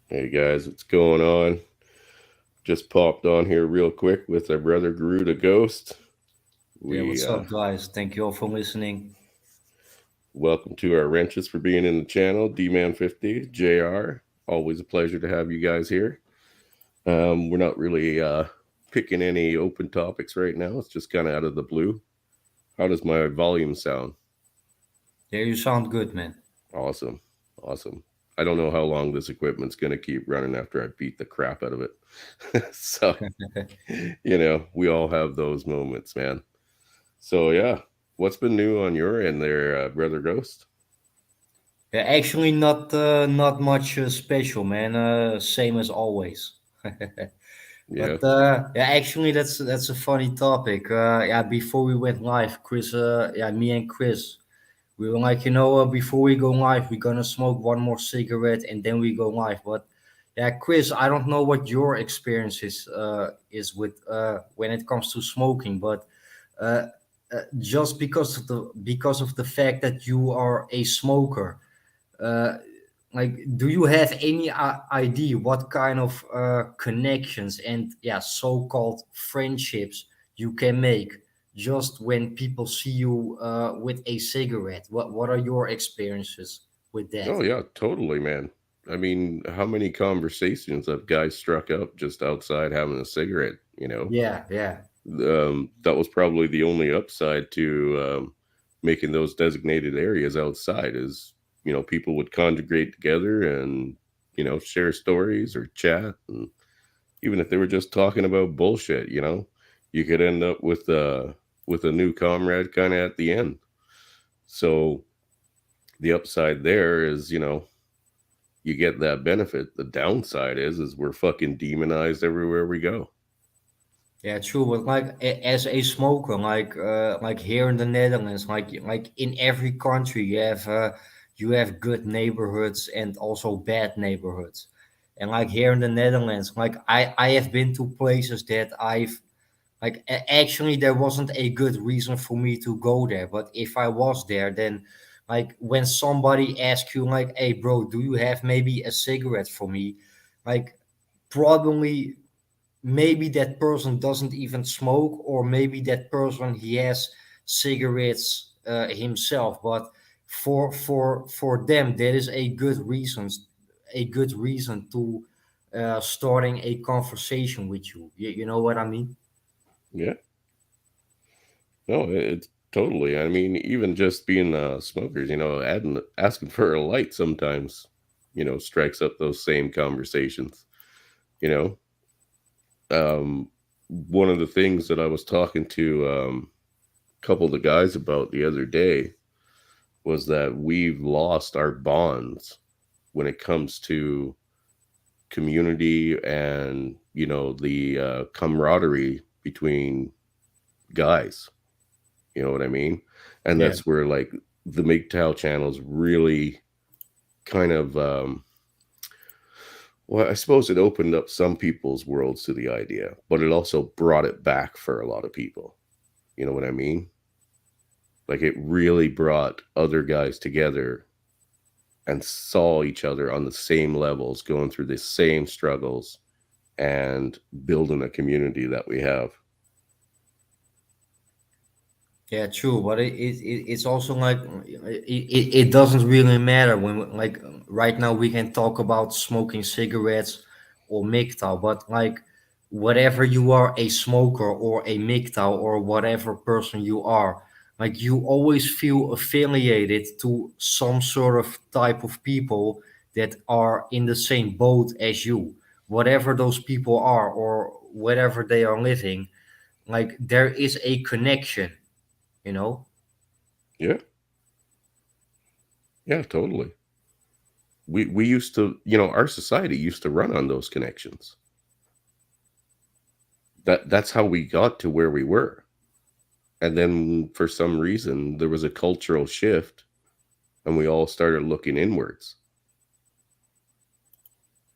Hey guys, what's going on? Just popped on here real quick with our brother Garud Ghost. Yeah, We what's up, guys? Thank you all for listening. welcome to our wrenches for being in the channel. D-Man 50, JR. Always a pleasure to have you guys here. We're not really picking any open topics right now. It's just kind of out of the blue. How does my volume sound? Yeah, you sound good, man. Awesome, awesome. I don't know how long this equipment's gonna keep running after I beat the crap out of it. So, we all have those moments, man. So yeah, what's been new on your end there, brother Ghost? Yeah, actually, not much special, man. Same as always. Yeah. But yeah, actually, that's a funny topic. Yeah, before we went live, Chris, yeah, me and Chris, we were like, before we go live, we're gonna smoke one more cigarette and then we go live. But yeah, Chris, I don't know what your experience is with when it comes to smoking, but uh, just because of the fact that you are a smoker, uh, like, do you have any idea what kind of connections and yeah, so-called friendships you can make just when people see you with a cigarette? What are your experiences with that? Oh yeah, totally, man. I mean, how many conversations have guys struck up just outside having a cigarette? Yeah, yeah, That was probably the only upside to making those designated areas outside is people would congregate together and share stories or chat, and even if they were just talking about bullshit, you could end up with a new comrade kind of at the end. So the upside there is, you get that benefit. The downside is we're fucking demonized everywhere we go. yeah, true. But like as a smoker, like here in the Netherlands, like in every country, you have good neighborhoods and also bad neighborhoods. And like here in the Netherlands, like I have been to places that I've like actually there wasn't a good reason for me to go there, but if I was there, then like when somebody asks you like, hey bro, do you have maybe a cigarette for me, like probably maybe that person doesn't even smoke, or maybe that person he has cigarettes himself, but for them that is a good reason to starting a conversation with you. You know what I mean? Yeah, no, it's totally. I mean, even just being smokers, asking for a light sometimes, strikes up those same conversations. You know, um, one of the things that I was talking to a couple of the guys about the other day was that we've lost our bonds when it comes to community and the camaraderie between guys. You know what I mean? And Yeah. that's where like the MGTOW channels really kind of well, I suppose it opened up some people's worlds to the idea, but it also brought it back for a lot of people. You know what I mean? Like it really brought other guys together and saw each other on the same levels, going through the same struggles and building a community that we have. Yeah, true. But it's also like it doesn't really matter when like right now we can talk about smoking cigarettes or MGTOW, but like whatever you are, a smoker or a MGTOW or whatever person you are, like you always feel affiliated to some sort of type of people that are in the same boat as you, whatever those people are or whatever they are living. Like there is a connection, you know. Yeah, yeah, totally. We used to, our society used to run on those connections. That's how we got to where we were. And then for some reason there was a cultural shift and we all started looking inwards.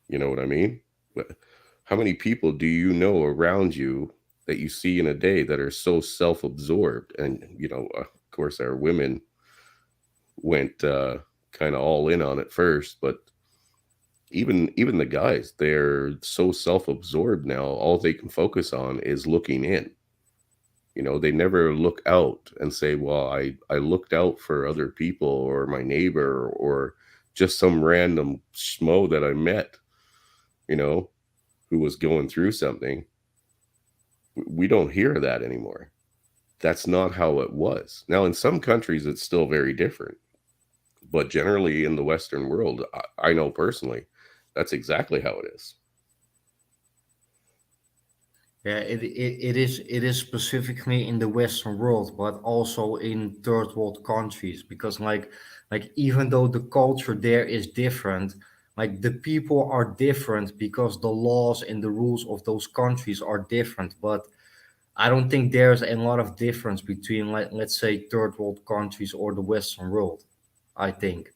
You know what I mean? But how many people do you know around you that you see in a day that are so self-absorbed? And of course our women went kind of all in on it first, but Even the guys, they're so self-absorbed now, all they can focus on is looking in. They never look out and say, "Well, I looked out for other people or my neighbor or just some random schmo that I met, you know, who was going through something." We don't hear that anymore. That's not how it was. Now, in some countries, it's still very different, but generally in the Western world, I know personally, that's exactly how it is. Yeah, it is specifically in the Western world, but also in third world countries, because like even though the culture there is different, like the people are different because the laws and the rules of those countries are different. But I don't think there's a lot of difference between, like, let's say, third world countries or the Western world. I think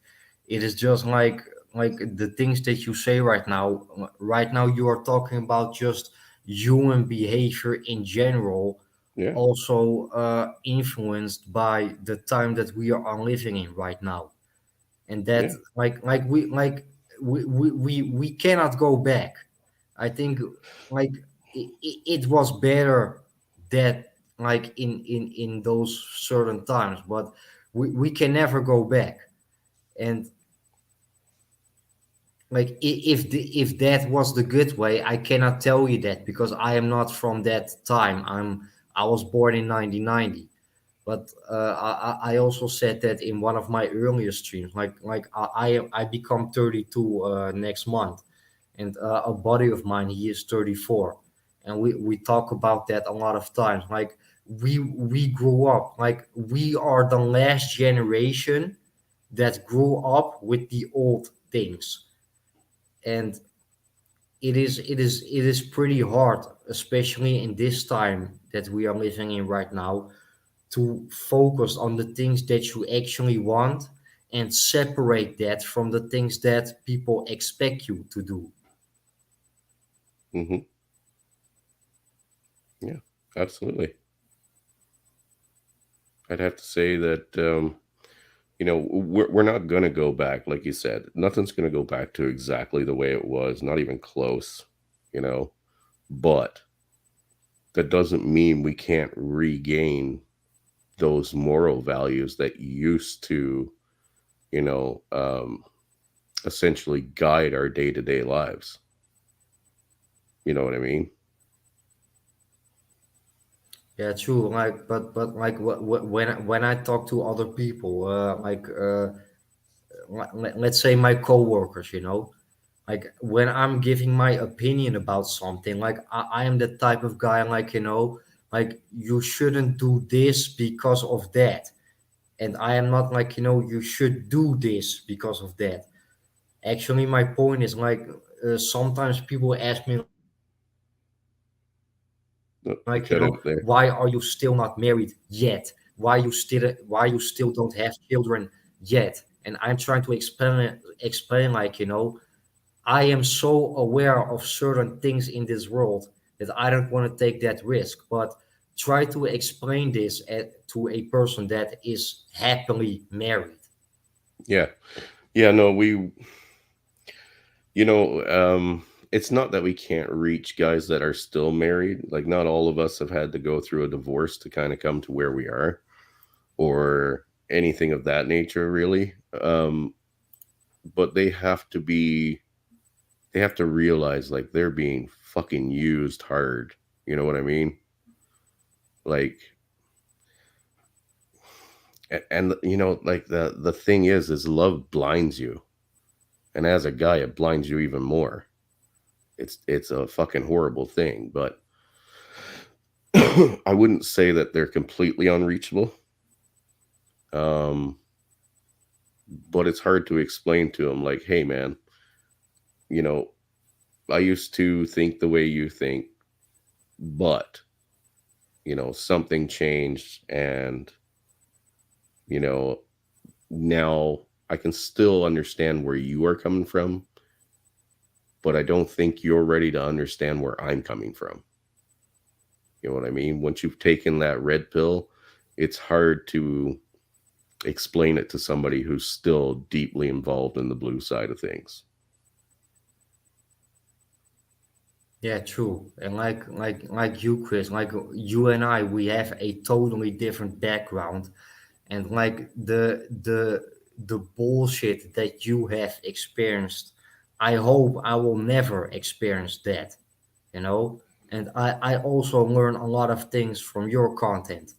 it is just like the things that you say right now. Right now, you are talking about just human behavior in general, Yeah, also influenced by the time that we are living in right now, and that yeah, we cannot go back. I think like it was better that like in those certain times, but we can never go back. And like if that was the good way, I cannot tell you that because I am not from that time. I was born in 1990. But I also said that in one of my earlier streams. I become 32 next month, and a buddy of mine, he is 34, and we talk about that a lot of times. Like we grew up, like we are the last generation that grew up with the old things, and it is pretty hard, especially in this time that we are living in right now, to focus on the things that you actually want and separate that from the things that people expect you to do. hmm yeah, absolutely. I'd have to say that we're not gonna go back, like you said. Nothing's gonna go back to exactly the way it was, not even close. You know, but that doesn't mean we can't regain those moral values that used to, you know, essentially guide our day to day lives. You know what I mean? Yeah, true. Like, but like when I talk to other people, let's say my coworkers, like when I'm giving my opinion about something, like I am the type of guy, like like you shouldn't do this because of that, and I am not like you should do this because of that. Actually, my point is like sometimes people ask me like Oh, why you are cut you out there. still not married yet? Why you still don't have children yet? And I'm trying to explain like I am so aware of certain things in this world that I don't want to take that risk. But try to explain this to a person that is happily married. Yeah. Yeah, no, you know, it's not that we can't reach guys that are still married. Like, not all of us have had to go through a divorce to kind of come to where we are or anything of that nature, really. But they have to realize like they're being fucking used hard. You know what I mean? Like, and like the thing is love blinds you, and as a guy, it blinds you even more. It's a fucking horrible thing, but I wouldn't say that they're completely unreachable. Um, but it's hard to explain to them, like, hey, man, you know, I used to think the way you think, but something changed, and you know, now I can still understand where you are coming from, but I don't think you're ready to understand where I'm coming from. You know what I mean? Once you've taken that red pill, it's hard to explain it to somebody who's still deeply involved in the blue side of things. Yeah, true. And like you, Chris, like you and I, we have a totally different background, and like the bullshit that you have experienced, I hope I will never experience that. You know, and I also learn a lot of things from your content.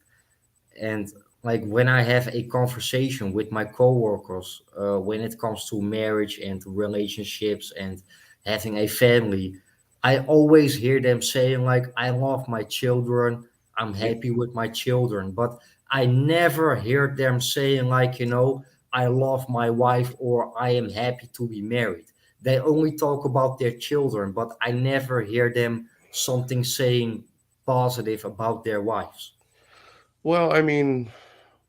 And like when I have a conversation with my coworkers, when it comes to marriage and relationships and having a family, I always hear them saying like, I love my children, I'm Yeah. happy with my children. But I never hear them saying like, I love my wife or I am happy to be married. They only talk about their children, but I never hear them something saying positive about their wives. Well, I mean,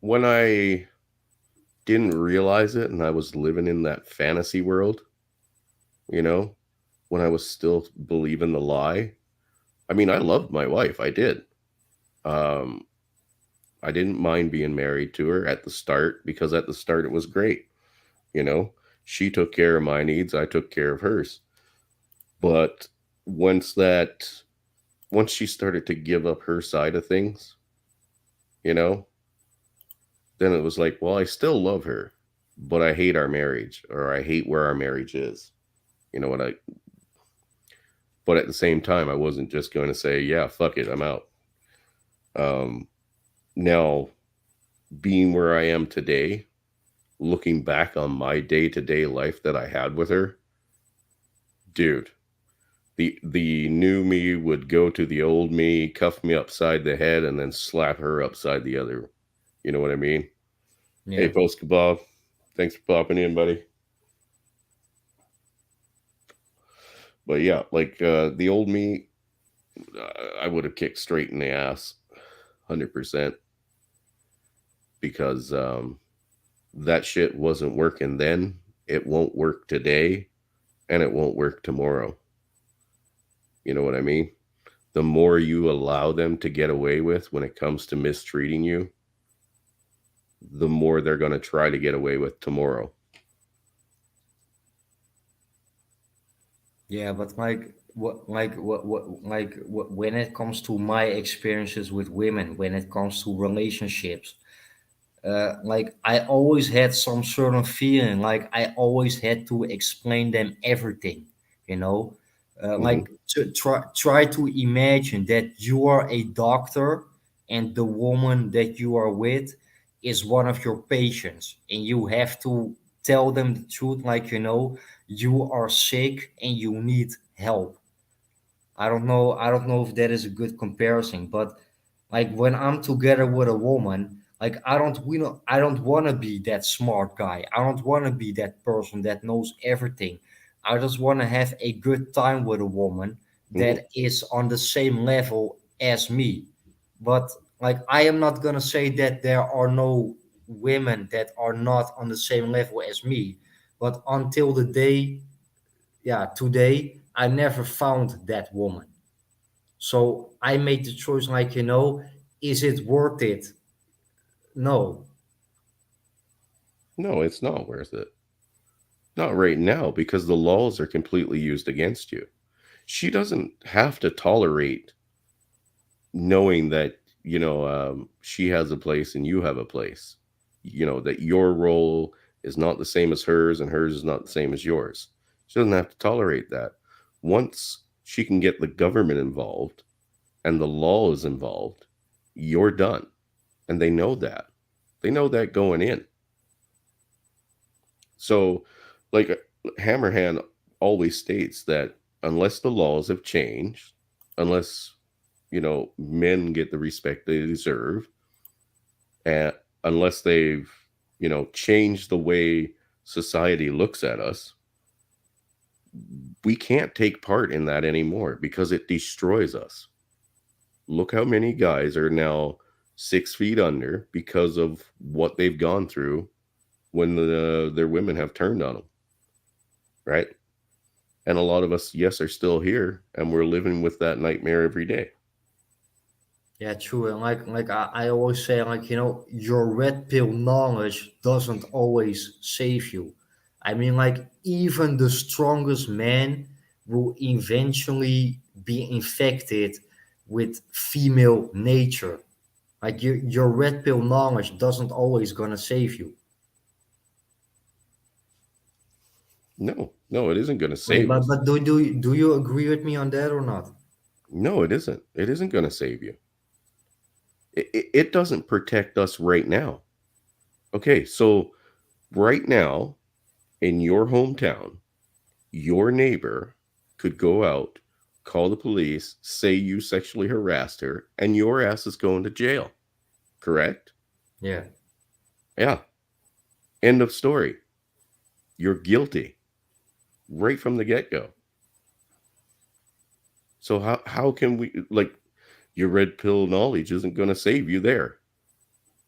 when I didn't realize it and I was living in that fantasy world, you know, when I was still believing the lie, I mean, I loved my wife. I did. Um, I didn't mind being married to her at the start because at the start it was great. You know, she took care of my needs, I took care of hers. But once that, once she started to give up her side of things, you know, then it was like, well, I still love her, but I hate our marriage or I hate where our marriage is. You know what I, but at the same time, I wasn't just going to say, yeah, fuck it, I'm out. Um, Now, being where I am today, looking back on my day to day life that I had with her, dude, the new me would go to the old me, cuff me upside the head, and then slap her upside the other. You know what I mean? Hey, Yeah. Post Kebab, thanks for popping in, buddy. But yeah, like the old me, I would have kicked straight in the ass, 100%, because that shit wasn't working then. It won't work today, and it won't work tomorrow. You know what I mean? The more you allow them to get away with when it comes to mistreating you, the more they're going to try to get away with tomorrow. Yeah, but when it comes to my experiences with women, when it comes to relationships, like I always had some sort of feeling, like I always had to explain them everything, you know, Hmm. like to try to imagine that you are a doctor and the woman that you are with is one of your patients, and you have to tell them the truth, like you are sick and you need help. I don't know if that is a good comparison, but like when I'm together with a woman, like I don't want to be that smart guy. I don't want to be that person that knows everything. I just want to have a good time with a woman Hmm. that is on the same level as me. But like I am not going to say that there are no women that are not on the same level as me, but until the day, yeah, today I never found that woman. So I made the choice, like, is it worth it? No. No, it's not worth it. Not right now because the laws are completely used against you. She doesn't have to tolerate knowing that, she has a place and you have a place. That your role is not the same as hers and hers is not the same as yours. She doesn't have to tolerate that. Once she can get the government involved and the law is involved, you're done. And they know that. They know that going in. So, like, Hammerhand always states that unless the laws have changed, unless, men get the respect they deserve, and unless they've, changed the way society looks at us, we can't take part in that anymore because it destroys us. Look how many guys are now 6 feet under because of what they've gone through when their women have turned on them, right? And a lot of us, yes, are still here and we're living with that nightmare every day. Yeah, true. And like I always say, like, your red pill knowledge doesn't always save you. I mean, like, even the strongest man will eventually be infected with female nature. Like your red pill knowledge doesn't always gonna save you. No, no, it isn't going to Wait, save but us. do you agree with me on that or not? No, it isn't. It isn't going to save you. It doesn't protect us right now. Okay, so right now in your hometown, your neighbor could go out, call the police, say you sexually harassed her, and your ass is going to jail. Correct? Yeah, Yeah. End of story. You're guilty right from the get go. So how can we like your red pill knowledge isn't going to save you there,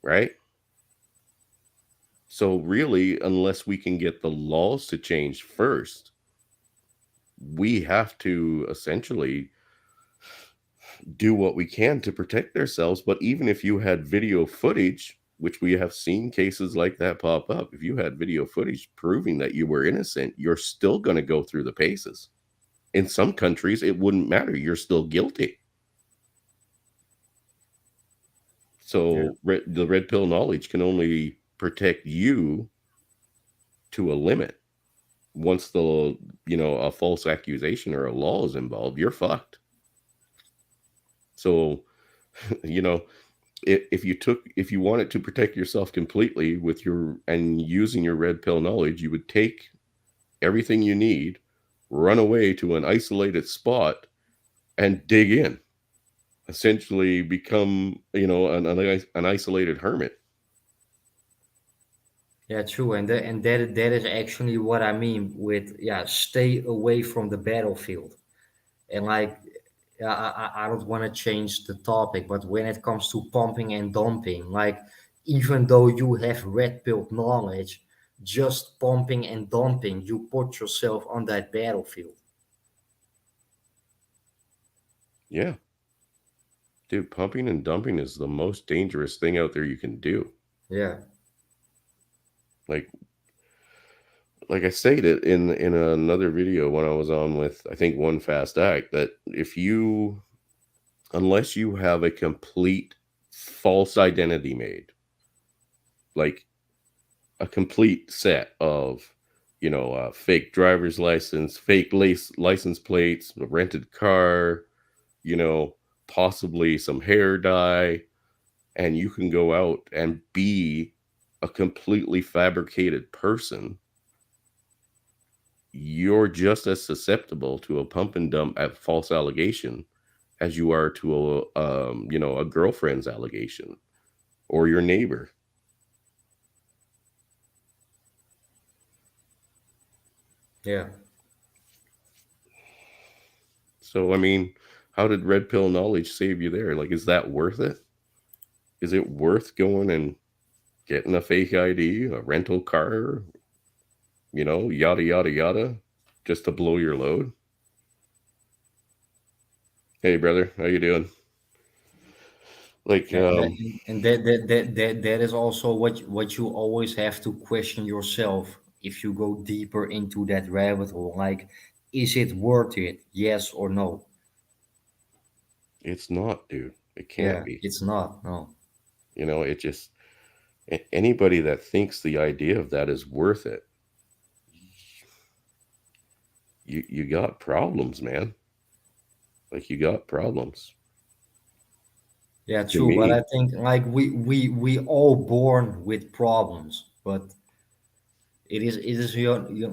right? So really, unless we can get the laws to change first, we have to essentially do what we can to protect ourselves. But even if you had video footage, which we have seen cases like that pop up, if you had video footage proving that you were innocent, you're still going to go through the paces. In some countries, it wouldn't matter. You're still guilty. yeah, So the red pill knowledge can only protect you to a limit. Once a false accusation or a law is involved, you're fucked. So, you know, if you wanted to protect yourself completely with your and using your red pill knowledge, you would take everything you need, run away to an isolated spot, and dig in. Essentially, become an isolated hermit. yeah, true. And that is actually what I mean with, yeah, stay away from the battlefield. And like, yeah, I don't want to change the topic, but when it comes to pumping and dumping, like, even though you have red pill knowledge, just pumping and dumping, you put yourself on that battlefield. Yeah, dude, pumping and dumping is the most dangerous thing out there you can do. Yeah, Like like I stated in another video when I was on with I think One Fast Act that if you unless you have a complete false identity made, like a complete set of fake driver's license, fake license plates, a rented car, you know, possibly some hair dye, and you can go out and be a completely fabricated person, you're just as susceptible to a pump and dump at false allegation as you are to a girlfriend's allegation or your neighbor. yeah. So I mean, how did red pill knowledge save you there? Like, is that worth it? Is it worth going and getting a fake ID, a rental car, yada yada yada, just to blow your load? Hey brother, how you doing? Like, And that is also what you always have to question yourself if you go deeper into that rabbit hole. Like, is it worth it? Yes or no? it's not, dude. It can't Yeah, be. it's not. No. It just anybody that thinks the idea of that is worth it, you got problems, man. Like you got problems. Yeah, To true. But I me, think like we all born with problems, but it is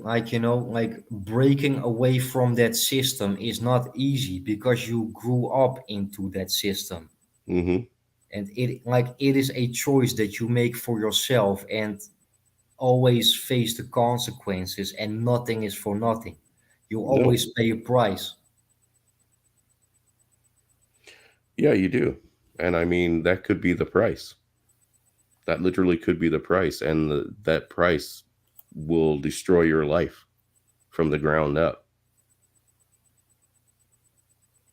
like like breaking away from that system is not easy because you grew up into that system, hmm and it is a choice that you make for yourself, and always face the consequences, and nothing is for nothing. You no, always pay a price. yeah, you do. And I mean, that could be the price. That literally could be the price, and that price will destroy your life from the ground up.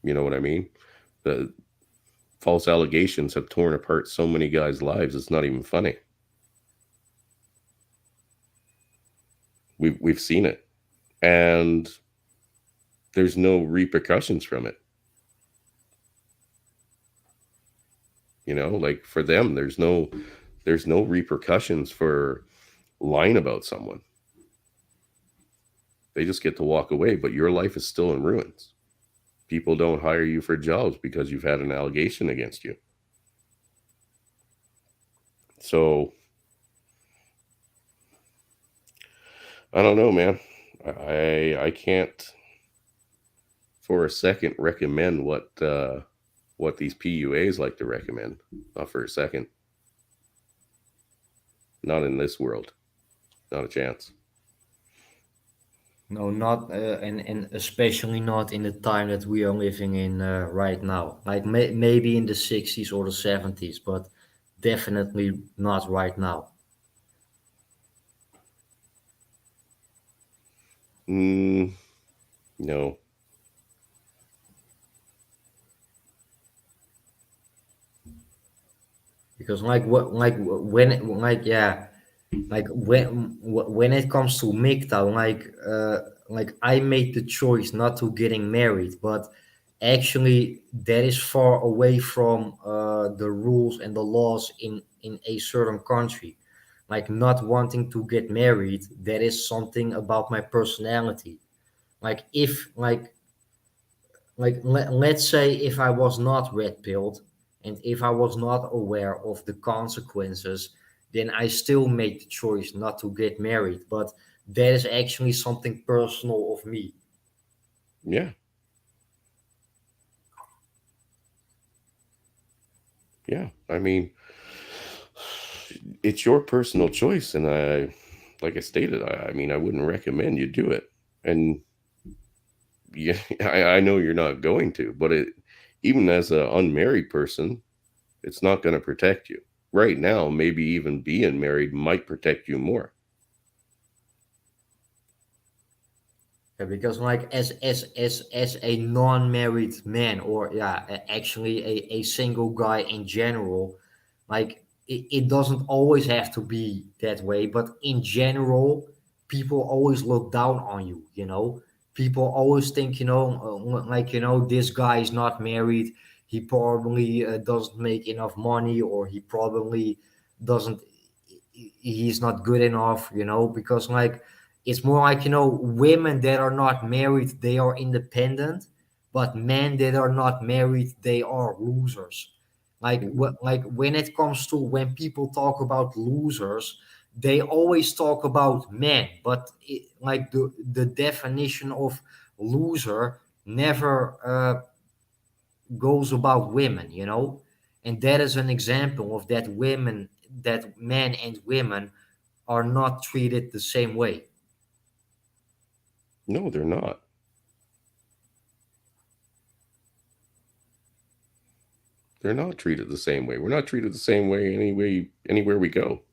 You know what I mean? The false allegations have torn apart so many guys' lives. It's not even funny. We've seen it, and there's no repercussions from it. Like for them, there's no repercussions for lying about someone. They just get to walk away, but your life is still in ruins. People don't hire you for jobs because you've had an allegation against you. So I don't know, man. I can't for a second recommend what these PUAs like to recommend. Not for a second. Not in this world. Not a chance. No, not and especially not in the time that we are living in right now. Like maybe in the 60s or the 70s, but definitely not right now. Mm, no. Because when yeah, like when it comes to MGTOW, like I made the choice not to getting married, but actually that is far away from the rules and the laws in a certain country. Like not wanting to get married, that is something about my personality. Like if let's say if I was not red pilled and if I was not aware of the consequences, then I still made the choice not to get married. But that is actually something personal of me. Yeah. Yeah. I mean, it's your personal choice, and like I stated, I mean, I wouldn't recommend you do it. And yeah, I know you're not going to, but even as an unmarried person, it's not going to protect you. Right now, maybe even being married might protect you more. Yeah, because like as a non-married man, or yeah, actually a single guy in general, like it doesn't always have to be that way, but in general, people always look down on you, you know. People always think, like, this guy is not married, he probably doesn't make enough money, or he probably doesn't, he's not good enough, because like it's more like, women that are not married, they are independent, but men that are not married, they are losers. Like Mhm. like when it comes to when people talk about losers, they always talk about men, but like the definition of loser never goes about women, and that is an example of that women that men and women are not treated the same way. No, they're not. They're not treated the same way. We're not treated the same way anywhere we go.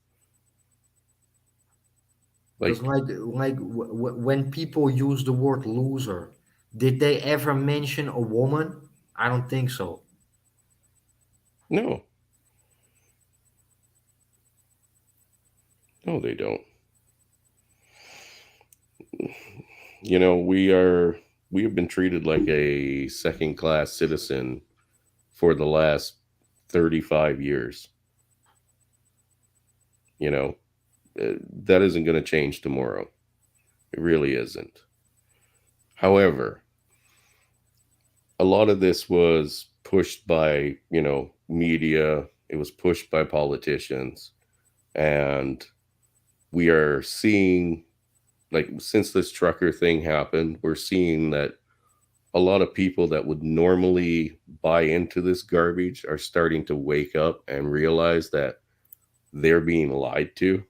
Because Like, when people use the word loser, did they ever mention a woman? I don't think so. no, no, they don't. We have been treated like a second class citizen for the last 35 years. You know, that isn't going to change tomorrow. It really isn't. However, a lot of this was pushed by, media, it was pushed by politicians, and we are seeing, like, since this trucker thing happened, we're seeing that a lot of people that would normally buy into this garbage are starting to wake up and realize that they're being lied to.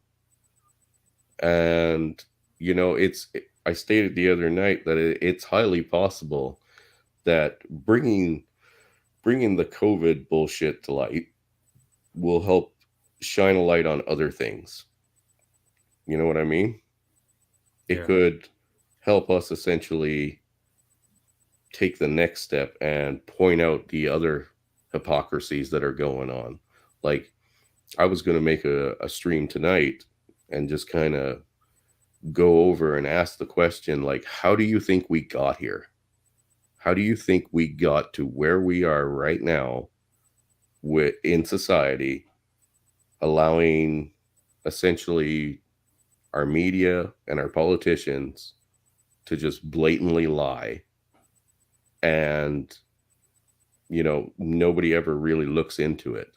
And I stated the other night that it's highly possible that bringing the COVID bullshit to light will help shine a light on other things. You know what I mean? It Yeah. could help us essentially take the next step and point out the other hypocrisies that are going on. Like, I was going to make a stream tonight and just kind of go over and ask the question, like, how do you think we got here? How do you think we got to where we are right now in society, allowing essentially our media and our politicians to just blatantly lie, and nobody ever really looks into it,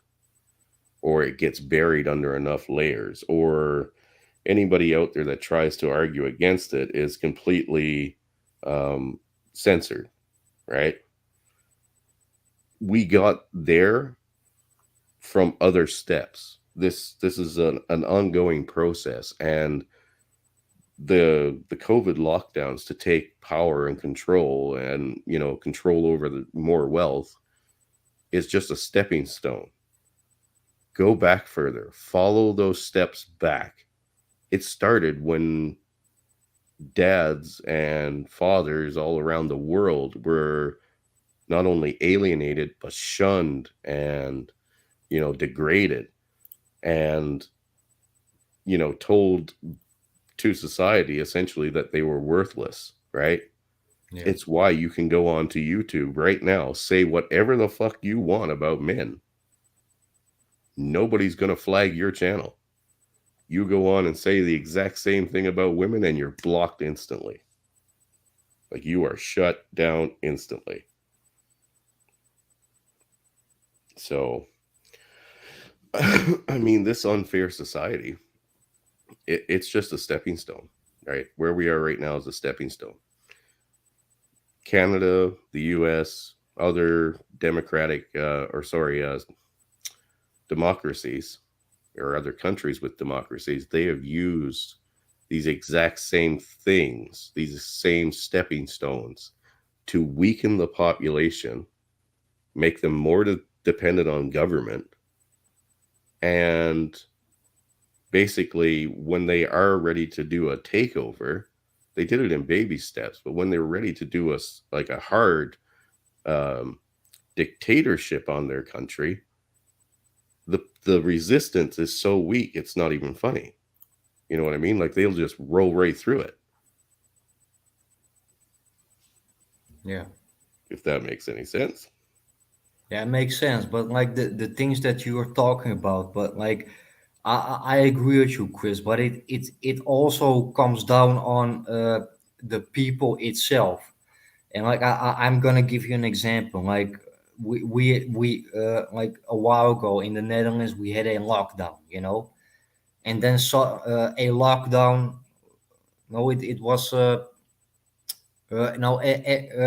or it gets buried under enough layers, or anybody out there that tries to argue against it is completely um, censored, right? We got there from other steps. This is an ongoing process, and the COVID lockdowns to take power and control, and control over the more wealth, is just a stepping stone. Go back further, follow those steps back. It started when dads and fathers all around the world were not only alienated but shunned and degraded, and told to society essentially that they were worthless, right? Yeah. It's why you can go on to YouTube right now, say whatever the fuck you want about men. Nobody's going to flag your channel. You go on and say the exact same thing about women and you're blocked instantly. Like, you are shut down instantly. So, I mean, this unfair society, it's just a stepping stone, right? Where we are right now is a stepping stone. Canada, the US, other democracies, or other countries with democracies, they have used these exact same things, these same stepping stones, to weaken the population, make them more dependent on government, and basically, when they are ready to do a takeover, they did it in baby steps. But when they're ready to do like a hard um, dictatorship on their country, the resistance is so weak, it's not even funny. You know what I mean? Like, they'll just roll right through it, Yeah. if that makes any sense. Yeah, it makes sense. But like the things that you are talking about, but like I agree with you, Chris. But it also comes down on the people itself. And like I'm gonna give you an example. Like we like a while ago in the Netherlands we had a lockdown, and then saw a lockdown. No, it was no,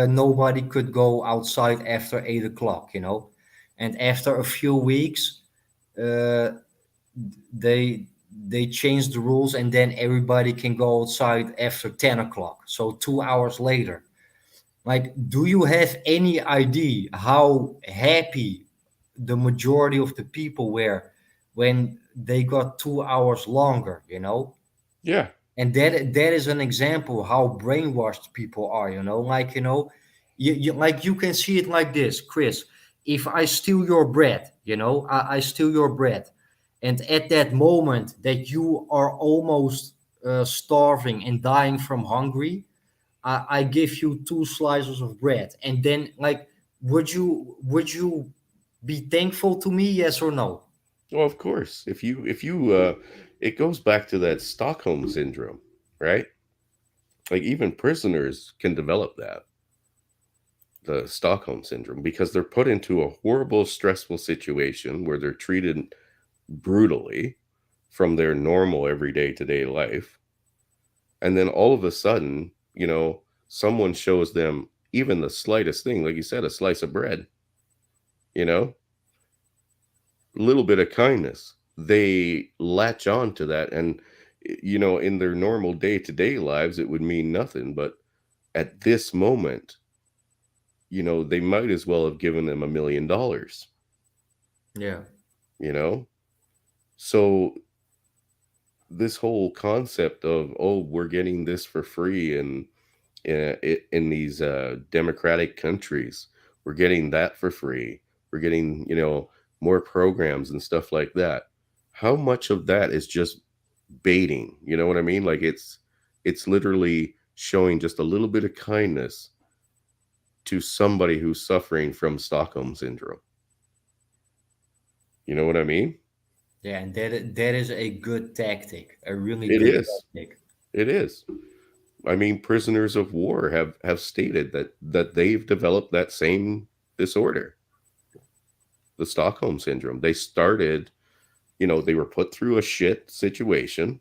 nobody could go outside after 8 o'clock, and after a few weeks, uh, they they changed the rules, and then everybody can go outside after 10 o'clock. So 2 hours later, like, do you have any idea how happy the majority of the people were when they got 2 hours longer? Yeah. And that is an example how brainwashed people are, like, like you can see it like this, Chris. If I steal your bread, I steal your bread, and at that moment that you are almost starving and dying from hungry, I give you two slices of bread, and then, like, would you be thankful to me, yes or no? Well, of course. If you it goes back to that Stockholm syndrome, right? Like, even prisoners can develop that, the Stockholm syndrome, because they're put into a horrible, stressful situation where they're treated brutally from their normal everyday to day life. And then all of a sudden, someone shows them even the slightest thing, like you said, a slice of bread, you know, a little bit of kindness. They latch on to that. And, in their normal day to day lives, it would mean nothing. But at this moment, they might as well have given them $1 million, Yeah. you know? So this whole concept of, oh, we're getting this for free, and in these democratic countries, we're getting that for free, we're getting more programs and stuff like that. How much of that is just baiting? You know what I mean? Like, it's literally showing just a little bit of kindness to somebody who's suffering from Stockholm syndrome. You know what I mean? Yeah, and that is a good tactic, a really It good is. tactic. It is. I mean, prisoners of war have stated that they've developed that same disorder, the Stockholm syndrome. They started, they were put through a shit situation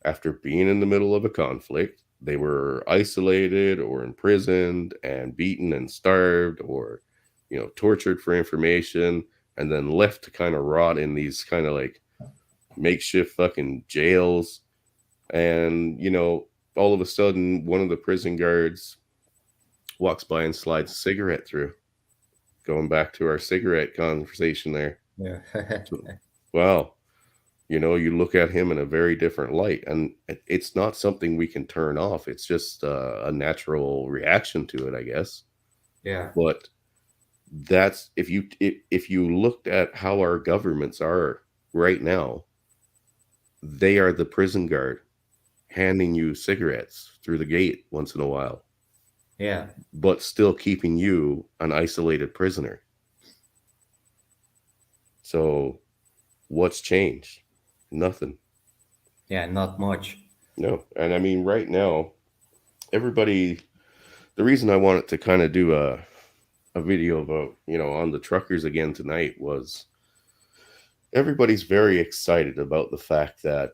after being in the middle of a conflict. They were isolated or imprisoned and beaten and starved or, tortured for information and then left to kind of rot in these kind of like makeshift fucking jails. And, all of a sudden, one of the prison guards walks by and slides a cigarette through. Going back to our cigarette conversation there. Yeah. So, wow, you look at him in a very different light, and it's not something we can turn off. It's just a natural reaction to it, I guess. Yeah. But that's if you looked at how our governments are right now, they are the prison guard handing you cigarettes through the gate once in a while, Yeah. but still keeping you an isolated prisoner. So what's changed? Nothing. Yeah, not much. No. And I mean, right now, everybody, the reason I wanted to kind of do a video about, on the truckers again tonight was everybody's very excited about the fact that,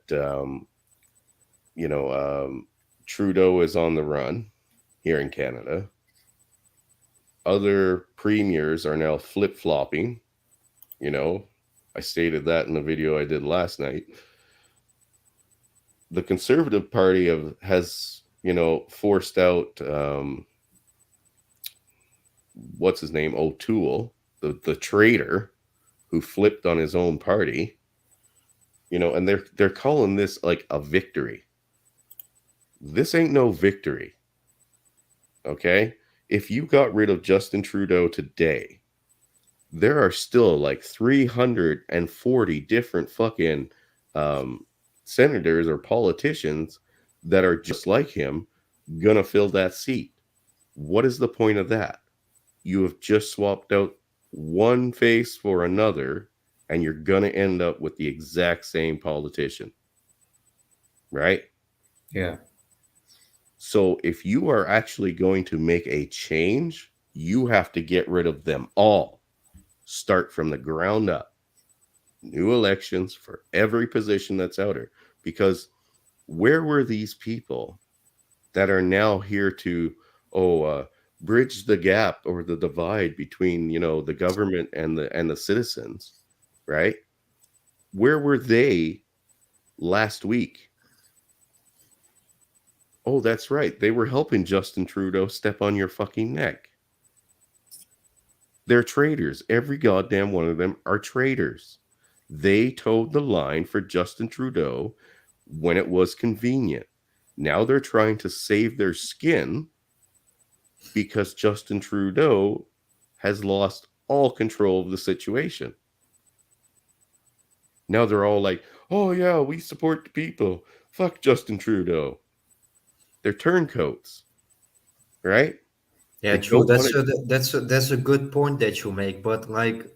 you know, um, Trudeau is on the run here in Canada. Other premiers are now flip flopping. You know, I stated that in the video I did last night. The Conservative Party has, forced out, what's his name, O'Toole, the traitor who flipped on his own party. And they're calling this like a victory. This ain't no victory. Okay? If you got rid of Justin Trudeau today, there are still like 340 different fucking um, senators or politicians that are just like him gonna fill that seat. What is the point of that? You have just swapped out one face for another, and you're gonna end up with the exact same politician, right? Yeah. So if you are actually going to make a change, you have to get rid of them all. Start from the ground up. New elections for every position that's out there. Because where were these people that are now here to, bridge the gap or the divide between, the government and the citizens, right? Where were they last week? Oh, that's right. They were helping Justin Trudeau step on your fucking neck. They're traitors. Every goddamn one of them are traitors. They towed the line for Justin Trudeau when it was convenient. Now they're trying to save their skin because Justin Trudeau has lost all control of the situation. Now they're all like, oh, yeah, we support the people. Fuck Justin Trudeau. They're turncoats, right? Yeah, They true. don't want to. That's a good point that you make. But like,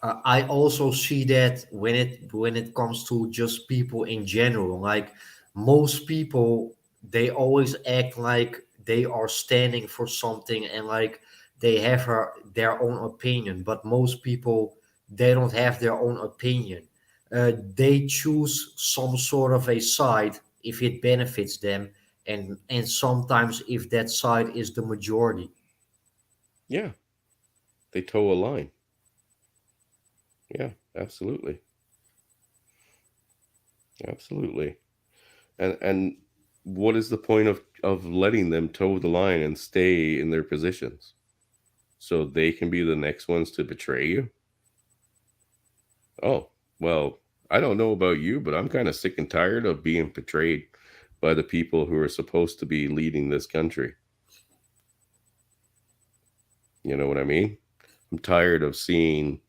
I also see that when it comes to just people in general, like most people, they always act like they are standing for something and like they have their own opinion. But most people, they don't have their own opinion. They choose some sort of a side if it benefits them, and sometimes if that side is the majority. Yeah, they toe a line. Yeah, absolutely. Absolutely. And what is the point of letting them toe the line and stay in their positions so they can be the next ones to betray you? Oh, well, I don't know about you, but I'm kind of sick and tired of being betrayed by the people who are supposed to be leading this country. You know what I mean? I'm tired of seeing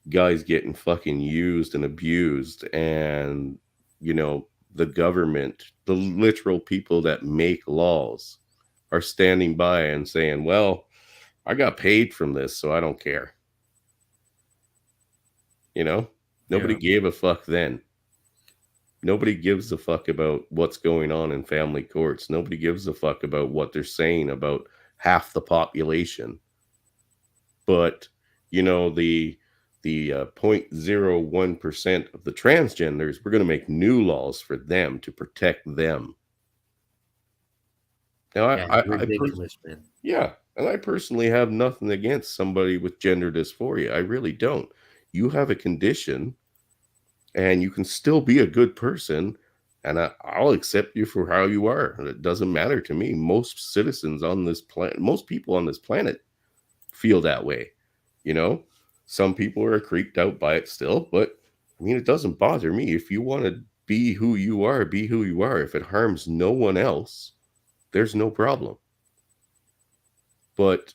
guys getting fucking used and abused, and the government, the literal people that make laws, are standing by and saying, well, I got paid from this, so I don't care. You know, nobody Yeah. gave a fuck then. Nobody gives a fuck about what's going on in family courts. Nobody gives a fuck about what they're saying about half the population. But the 0.01% of the transgenders, we're going to make new laws for them to protect them. Now, Yeah, it's ridiculous, man. yeah, and I personally have nothing against somebody with gender dysphoria. I really don't. You have a condition, and you can still be a good person, and I'll accept you for how you are. It doesn't matter to me. Most citizens on this planet, most people on this planet feel that way. You know, some people are creeped out by it still, but I mean, it doesn't bother me. If you want to be who you are, be who you are. If it harms no one else, there's no problem. But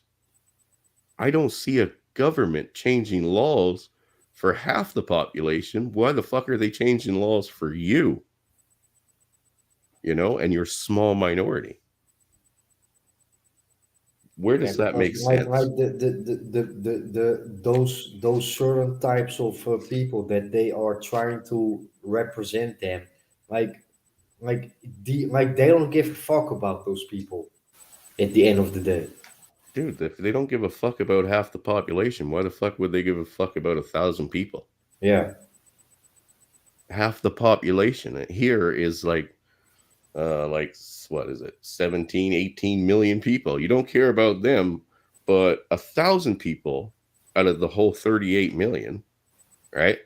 I don't see a government changing laws for half the population. Why the fuck are they changing laws for you? And your small minority. Where Yeah, does that because make like sense? those certain types of people that they are trying to represent them, like like they don't give a fuck about those people at the end of the day. Dude, if they don't give a fuck about half the population, why the fuck would they give a fuck about 1,000 people? Yeah, Half the population here is what is it, 17, 18 million people. You don't care about them, but 1,000 people out of the whole 38 million, right?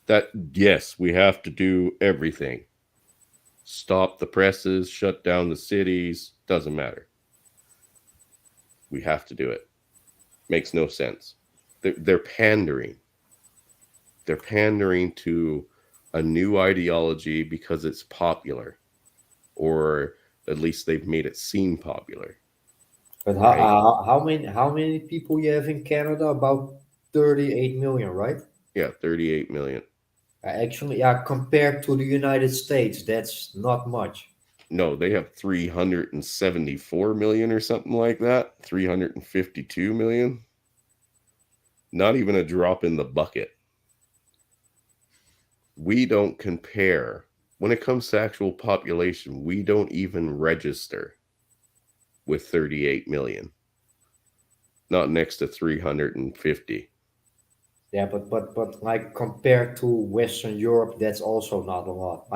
That, yes, we have to do everything. Stop the presses, shut down the cities, doesn't matter. We have to do it. Makes no sense. They're pandering. They're pandering to a new ideology because it's popular, or at least they've made it seem popular, but right? how many people you have in Canada? About 38 million, right? Yeah, 38 million. Actually, yeah, compared to the United States, that's not much. No, they have 374 million or something like that. 352 million. Not even a drop in the bucket. We don't compare. When it comes to actual population, we don't even register with 38 million, not next to 350. Yeah, but like compared to Western Europe, that's also not a lot.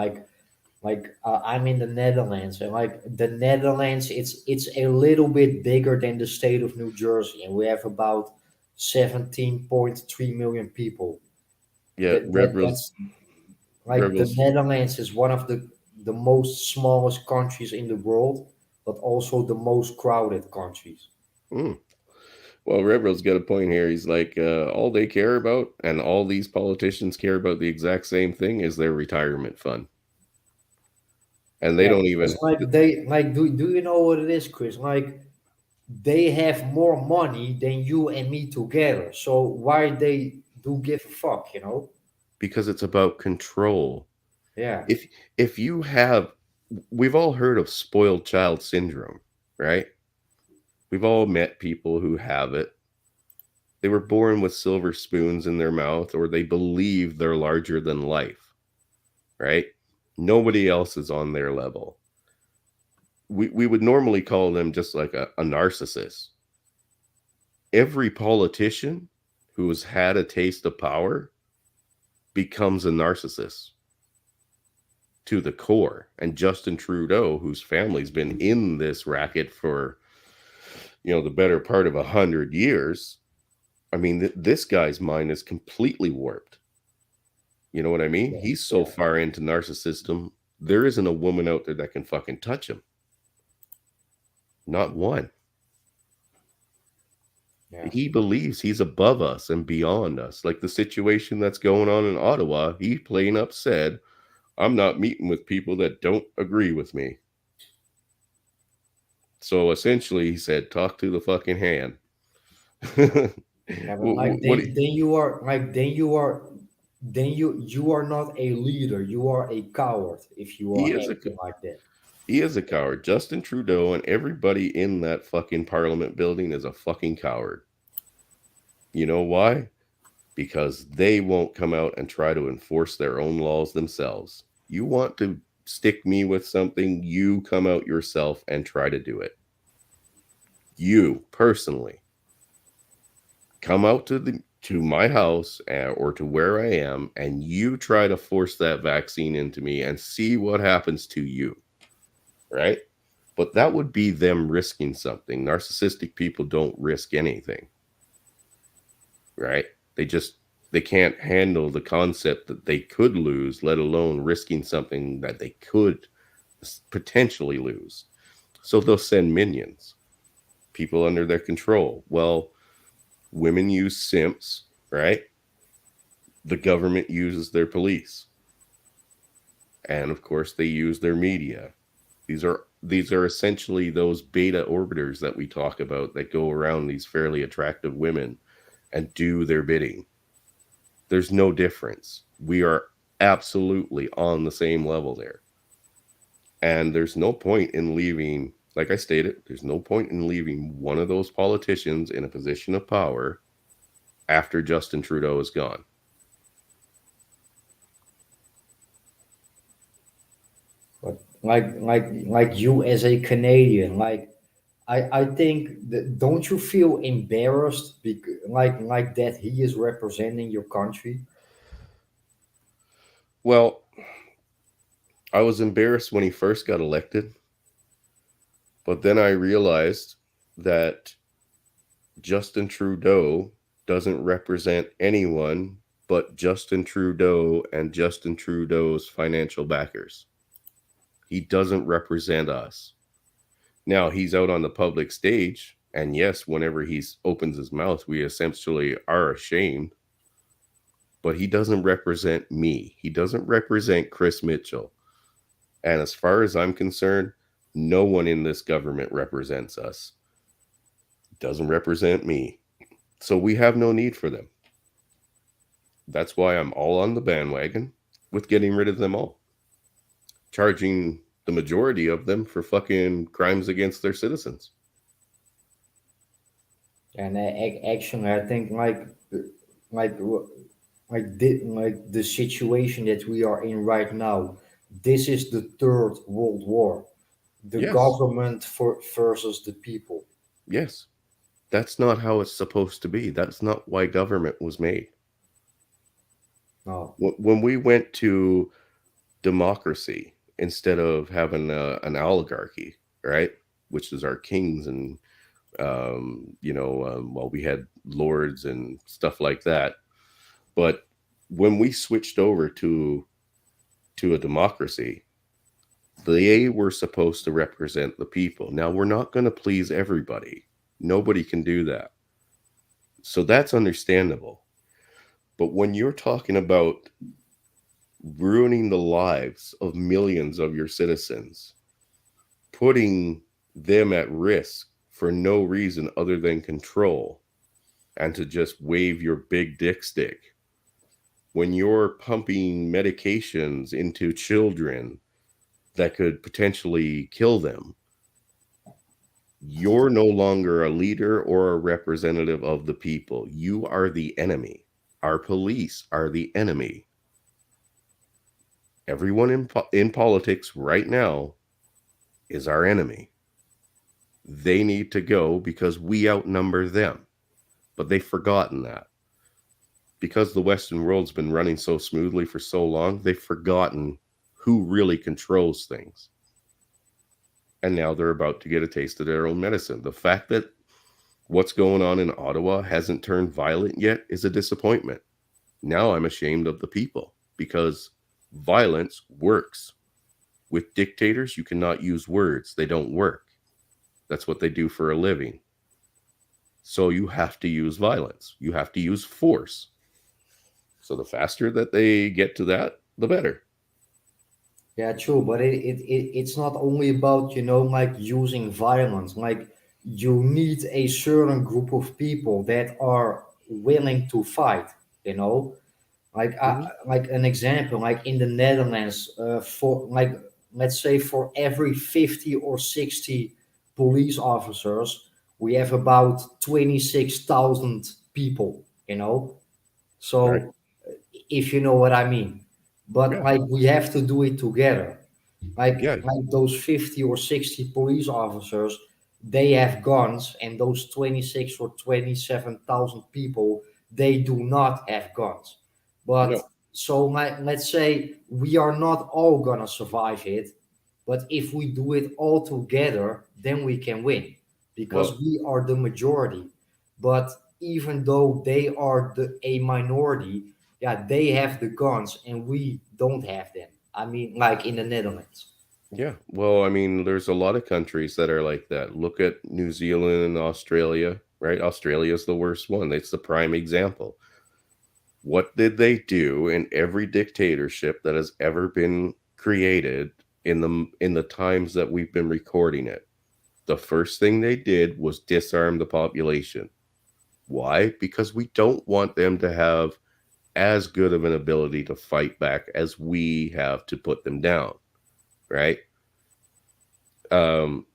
I'm in the Netherlands, and like the Netherlands, it's a little bit bigger than the state of New Jersey, and we have about 17.3 million people. Yeah, That's like the Rebels. Netherlands is one of the most smallest countries in the world, but also the most crowded countries. Mm. Well, Rebels got a point here. He's like, all they care about, and all these politicians care about the exact same thing, is their retirement fund. And they Yeah, don't because even, like they like do you know what it is, Chris? Like they have more money than you and me together. So why they do give a fuck, you know? because it's about control. Yeah, If if you have, we've all heard of spoiled child syndrome, right? We've all met people who have it. They were born with silver spoons in their mouth, or they believe they're larger than life, right? Nobody else is on their level. We would normally call them just like a narcissist. Every politician who has had a taste of power becomes a narcissist to the core. And Justin Trudeau, whose family's been in this racket for the better part of 100 years. I mean, this guy's mind is completely warped. You know what I mean? yeah, He's so yeah, far into narcissism, there isn't a woman out there that can fucking touch him. Not one. yeah. He believes he's above us and beyond us. Like the situation that's going on in Ottawa, he plain up said, I'm not meeting with people that don't agree with me. So essentially, he said, talk to the fucking hand. Yeah, but like What? then you are like then you are not a leader. You are a coward if you He are is a acting like that. He is a coward. Justin Trudeau and everybody in that fucking parliament building is a fucking coward. You know why? Because they won't come out and try to enforce their own laws themselves. You want to stick me with something, you come out yourself and try to do it. You personally come out to my house or to where I am and you try to force that vaccine into me and see what happens to you, right? But that would be them risking something. Narcissistic people don't risk anything, right? They just they can't handle the concept that they could lose, let alone risking something that they could potentially lose. So they'll send minions, people under their control. Well, women use simps, right? The government uses their police. And of course they use their media. These are essentially those beta orbiters that we talk about that go around these fairly attractive women and do their bidding. There's no difference. We are absolutely on the same level there. And there's no point in leaving, like I stated, there's no point in leaving one of those politicians in a position of power after Justin Trudeau is gone. But like you as a Canadian, I think that, don't you feel embarrassed like that he is representing your country? Well, I was embarrassed when he first got elected, but then I realized that Justin Trudeau doesn't represent anyone but Justin Trudeau and Justin Trudeau's financial backers. He doesn't represent us. Now he's out on the public stage, and yes, whenever he opens his mouth, we essentially are ashamed. But he doesn't represent me. He doesn't represent Chris Mitchell. And as far as I'm concerned, no one in this government represents us. Doesn't represent me. So we have no need for them. That's why I'm all on the bandwagon with getting rid of them all. Charging the majority of them for fucking crimes against their citizens. And actually, I think like like the situation that we are in right now, this is the third world war, the Yes, government versus the people. yes. That's not how it's supposed to be. That's not why government was made. No. When we went to democracy instead of having an oligarchy, right? Which is our kings and well, we had lords and stuff like that. But when we switched over to a democracy, they were supposed to represent the people. Now we're not going to please everybody. Nobody can do that. So that's understandable. But when you're talking about ruining the lives of millions of your citizens, putting them at risk for no reason other than control, and to just wave your big dick stick, when you're pumping medications into children that could potentially kill them, you're no longer a leader or a representative of the people. You are the enemy. Our police are the enemy. Everyone in politics right now is our enemy. They need to go because we outnumber them. But they've forgotten that. Because the Western world's been running so smoothly for so long, they've forgotten who really controls things. And now they're about to get a taste of their own medicine. The fact that what's going on in Ottawa hasn't turned violent yet is a disappointment. Now I'm ashamed of the people because violence works. With dictators, you cannot use words, they don't work. That's what they do for a living. So you have to use violence, you have to use force. So the faster that they get to that, the better. Yeah, true, but it's not only about, like using violence. Like, you need a certain group of people that are willing to fight, you know? Like Mhm. like an example, like in the Netherlands, for let's say for every 50 or 60 police officers, we have about 26,000 people, you know? Right. So if you know what I mean. But Yeah. like we have to do it together. Yeah. Like those 50 or 60 police officers, they have guns, and those 26 or 27,000 people, they do not have guns. But No. so let's say we are not all gonna survive it, but if we do it all together, then we can win because Well, we are the majority. But even though they are a minority, yeah, they have the guns and we don't have them. I mean, like in the Netherlands. yeah. Well, I mean, there's a lot of countries that are like that. Look at New Zealand and Australia, right? Australia's the worst one. It's the prime example. What did they do in every dictatorship that has ever been created in the times that we've been recording it? The first thing they did was disarm the population. Why? Because we don't want them to have as good of an ability to fight back as we have to put them down, right? Um,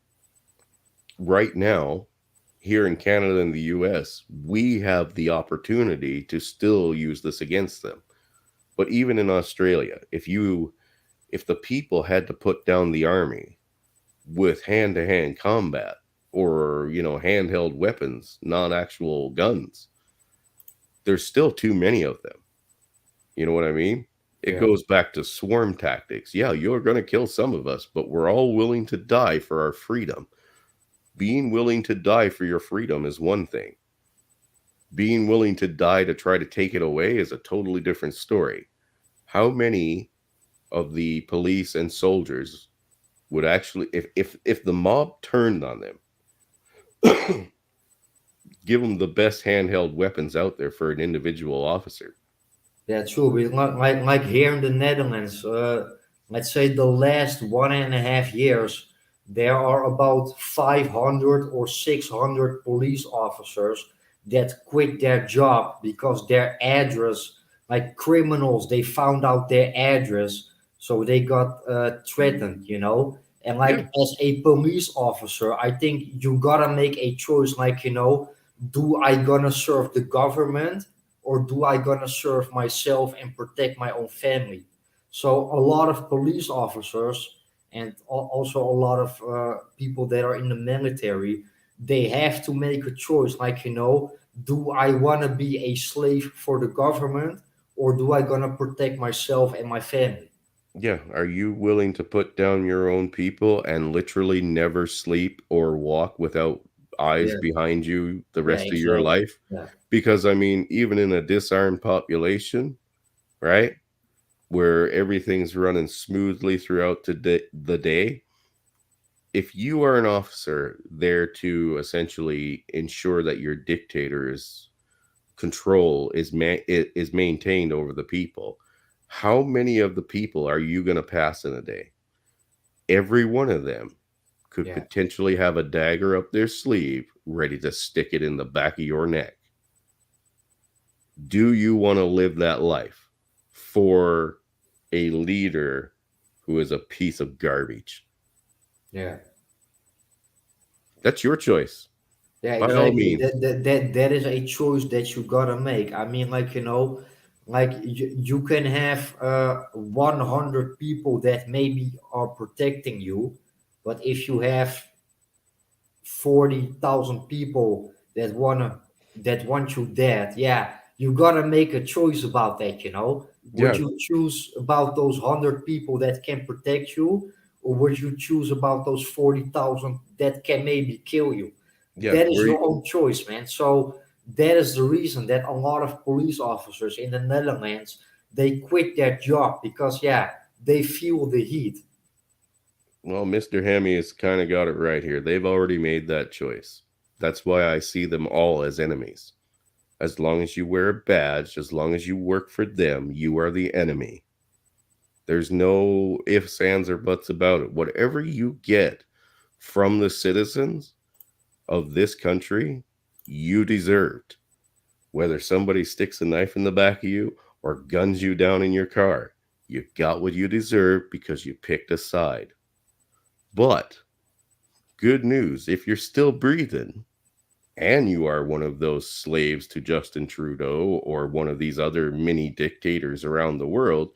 right now, here in Canada and the US, we have the opportunity to still use this against them. But even in Australia, if the people had to put down the army with hand-to-hand combat or, handheld weapons, not actual guns, there's still too many of them. You know what I mean? It Yeah, goes back to swarm tactics. Yeah, you're going to kill some of us, but we're all willing to die for our freedom. Being willing to die for your freedom is one thing. Being willing to die to try to take it away is a totally different story. How many of the police and soldiers would actually, if the mob turned on them, give them the best handheld weapons out there for an individual officer? yeah, true. But like here in the Netherlands, let's say the last 1.5 years, there are about 500 or 600 police officers that quit their job because their address, like criminals, they found out their address, so they got threatened, you know. And Yeah, like as a police officer, I think you gotta make a choice, like, you know, do I gonna serve the government or do I gonna serve myself and protect my own family? So a lot of police officers and also a lot of people that are in the military, they have to make a choice. Like, you know, do I want to be a slave for the government or do I gonna protect myself and my family? yeah. Are you willing to put down your own people and literally never sleep or walk without eyes Yeah, behind you the yeah, rest of your exactly. life? Yeah, Because I mean, even in a disarmed population, right, where everything's running smoothly throughout the day, if you are an officer there to essentially ensure that your dictator's control is maintained over the people, how many of the people are you going to pass in a day? Every one of them could yeah, potentially have a dagger up their sleeve ready to stick it in the back of your neck. Do you want to live that life for a leader who is a piece of garbage? yeah. That's your choice, Yeah, by all exactly. means. That is a choice that you gotta make. I mean, like, you know, like you can have 100 people that maybe are protecting you, but if you have 40,000 people that want you dead, yeah, you gotta make a choice about that, you know. Would Yeah, you choose about those 100 people that can protect you, or would you choose about those 40,000 that can maybe kill you? yeah. That is your own choice, man. So that is the reason that a lot of police officers in the Netherlands, they quit their job because, yeah, they feel the heat. Well, Mr. Hemi has kind of got it right here. They've already made that choice. That's why I see them all as enemies. As long as you wear a badge, as long as you work for them, you are the enemy. There's no ifs, ands, or buts about it. Whatever you get from the citizens of this country, you deserved. Whether somebody sticks a knife in the back of you or guns you down in your car, You got what you deserve because you picked a side. But good news, if you're still breathing and you are one of those slaves to Justin Trudeau or one of these other mini dictators around the world,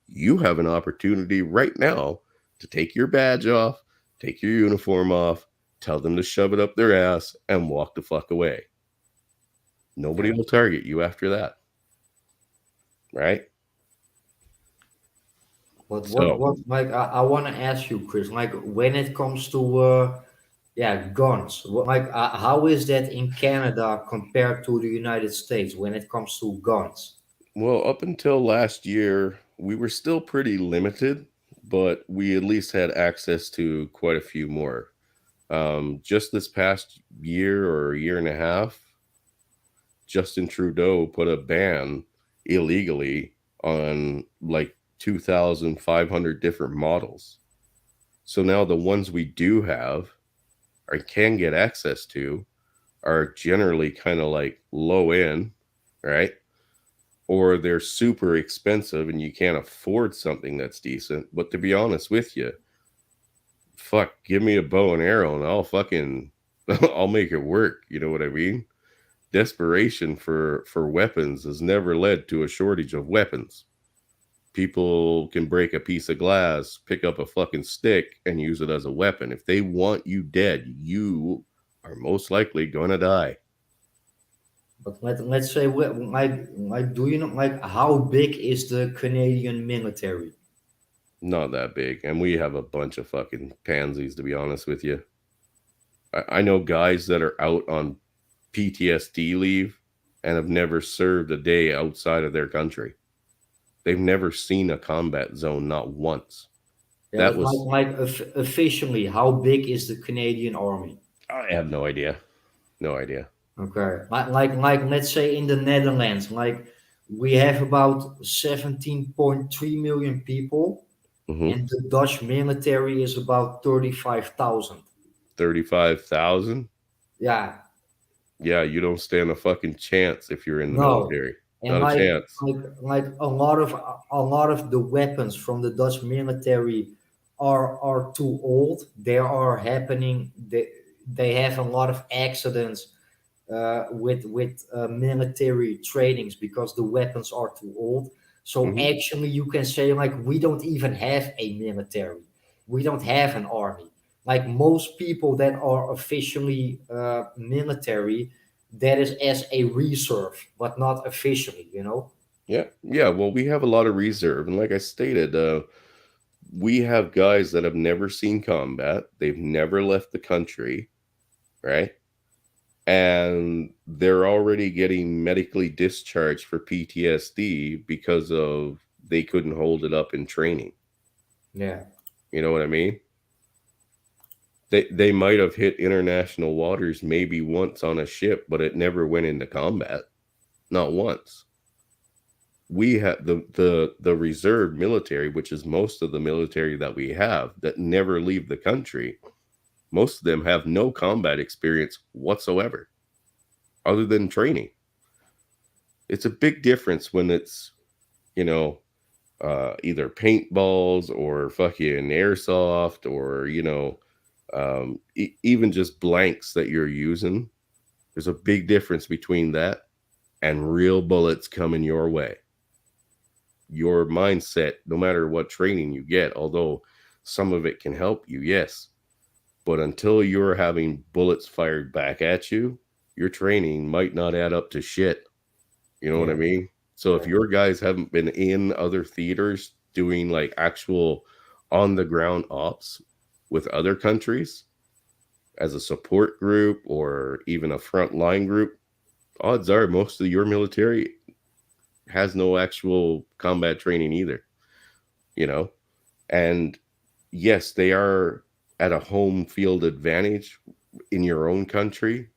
you have an opportunity right now to take your badge off, take your uniform off, tell them to shove it up their ass, and walk the fuck away. Nobody Yeah. will target you after that, right? But So, like I want to ask you, Chris, like when it comes to yeah, guns, like how is that in Canada compared to the United States when it comes to guns? well, up until last year, we were still pretty limited, but we at least had access to quite a few more. Just this past year or year and a half, Justin Trudeau put a ban illegally on like 2,500 different models. So now the ones we do have or can get access to are generally kind of like low end, right? Or they're super expensive and you can't afford something that's decent. But to be honest with you, fuck, give me a bow and arrow and I'll fucking I'll make it work. You know what I mean? Desperation for weapons has never led to a shortage of weapons. People can break a piece of glass, pick up a fucking stick, and use it as a weapon. If they want you dead, you are most likely gonna die. But let's say like do you know like how big is the Canadian military? Not that big, and we have a bunch of fucking pansies, to be honest with you. I know guys that are out on PTSD leave and have never served a day outside of their country. They've never seen a combat zone, not once. Yeah, That but was, officially, how big is the Canadian army? I have no idea. No idea. Okay, like let's say in the Netherlands, like we have about 17.3 million people, Hmm. and the Dutch military is about 35,000. 35,000? Yeah, Yeah, you don't stand a fucking chance if you're in the no, military. and Not a chance. like a lot of the weapons from the Dutch military are too old. They are happening. They have a lot of accidents with military trainings because the weapons are too old. So Hmm. actually, you can say like we don't even have a military. We don't have an army. Like most people that are officially military, that is as a reserve, but not officially. You know. Yeah, yeah. Well, we have a lot of reserve, and like I stated, we have guys that have never seen combat. They've never left the country, right? And they're already getting medically discharged for PTSD because of they couldn't hold it up in training. Yeah. You know what I mean? They might have hit international waters maybe once on a ship, but it never went into combat. Not once. We have the reserve military, which is most of the military that we have that never leave the country. Most of them have no combat experience whatsoever, other than training. It's a big difference when it's, you know, either paintballs or fucking airsoft or, even just blanks that you're using. There's a big difference between that and real bullets coming your way. Your mindset, no matter what training you get, although some of it can help you, yes. But until you're having bullets fired back at you, your training might not add up to shit. You know what I Yeah. mean? So if Yeah. your guys haven't been in other theaters doing like actual on the ground ops with other countries as a support group or even a front line group, odds are most of your military has no actual combat training either, you know? And yes, they are at a home field advantage in your own country,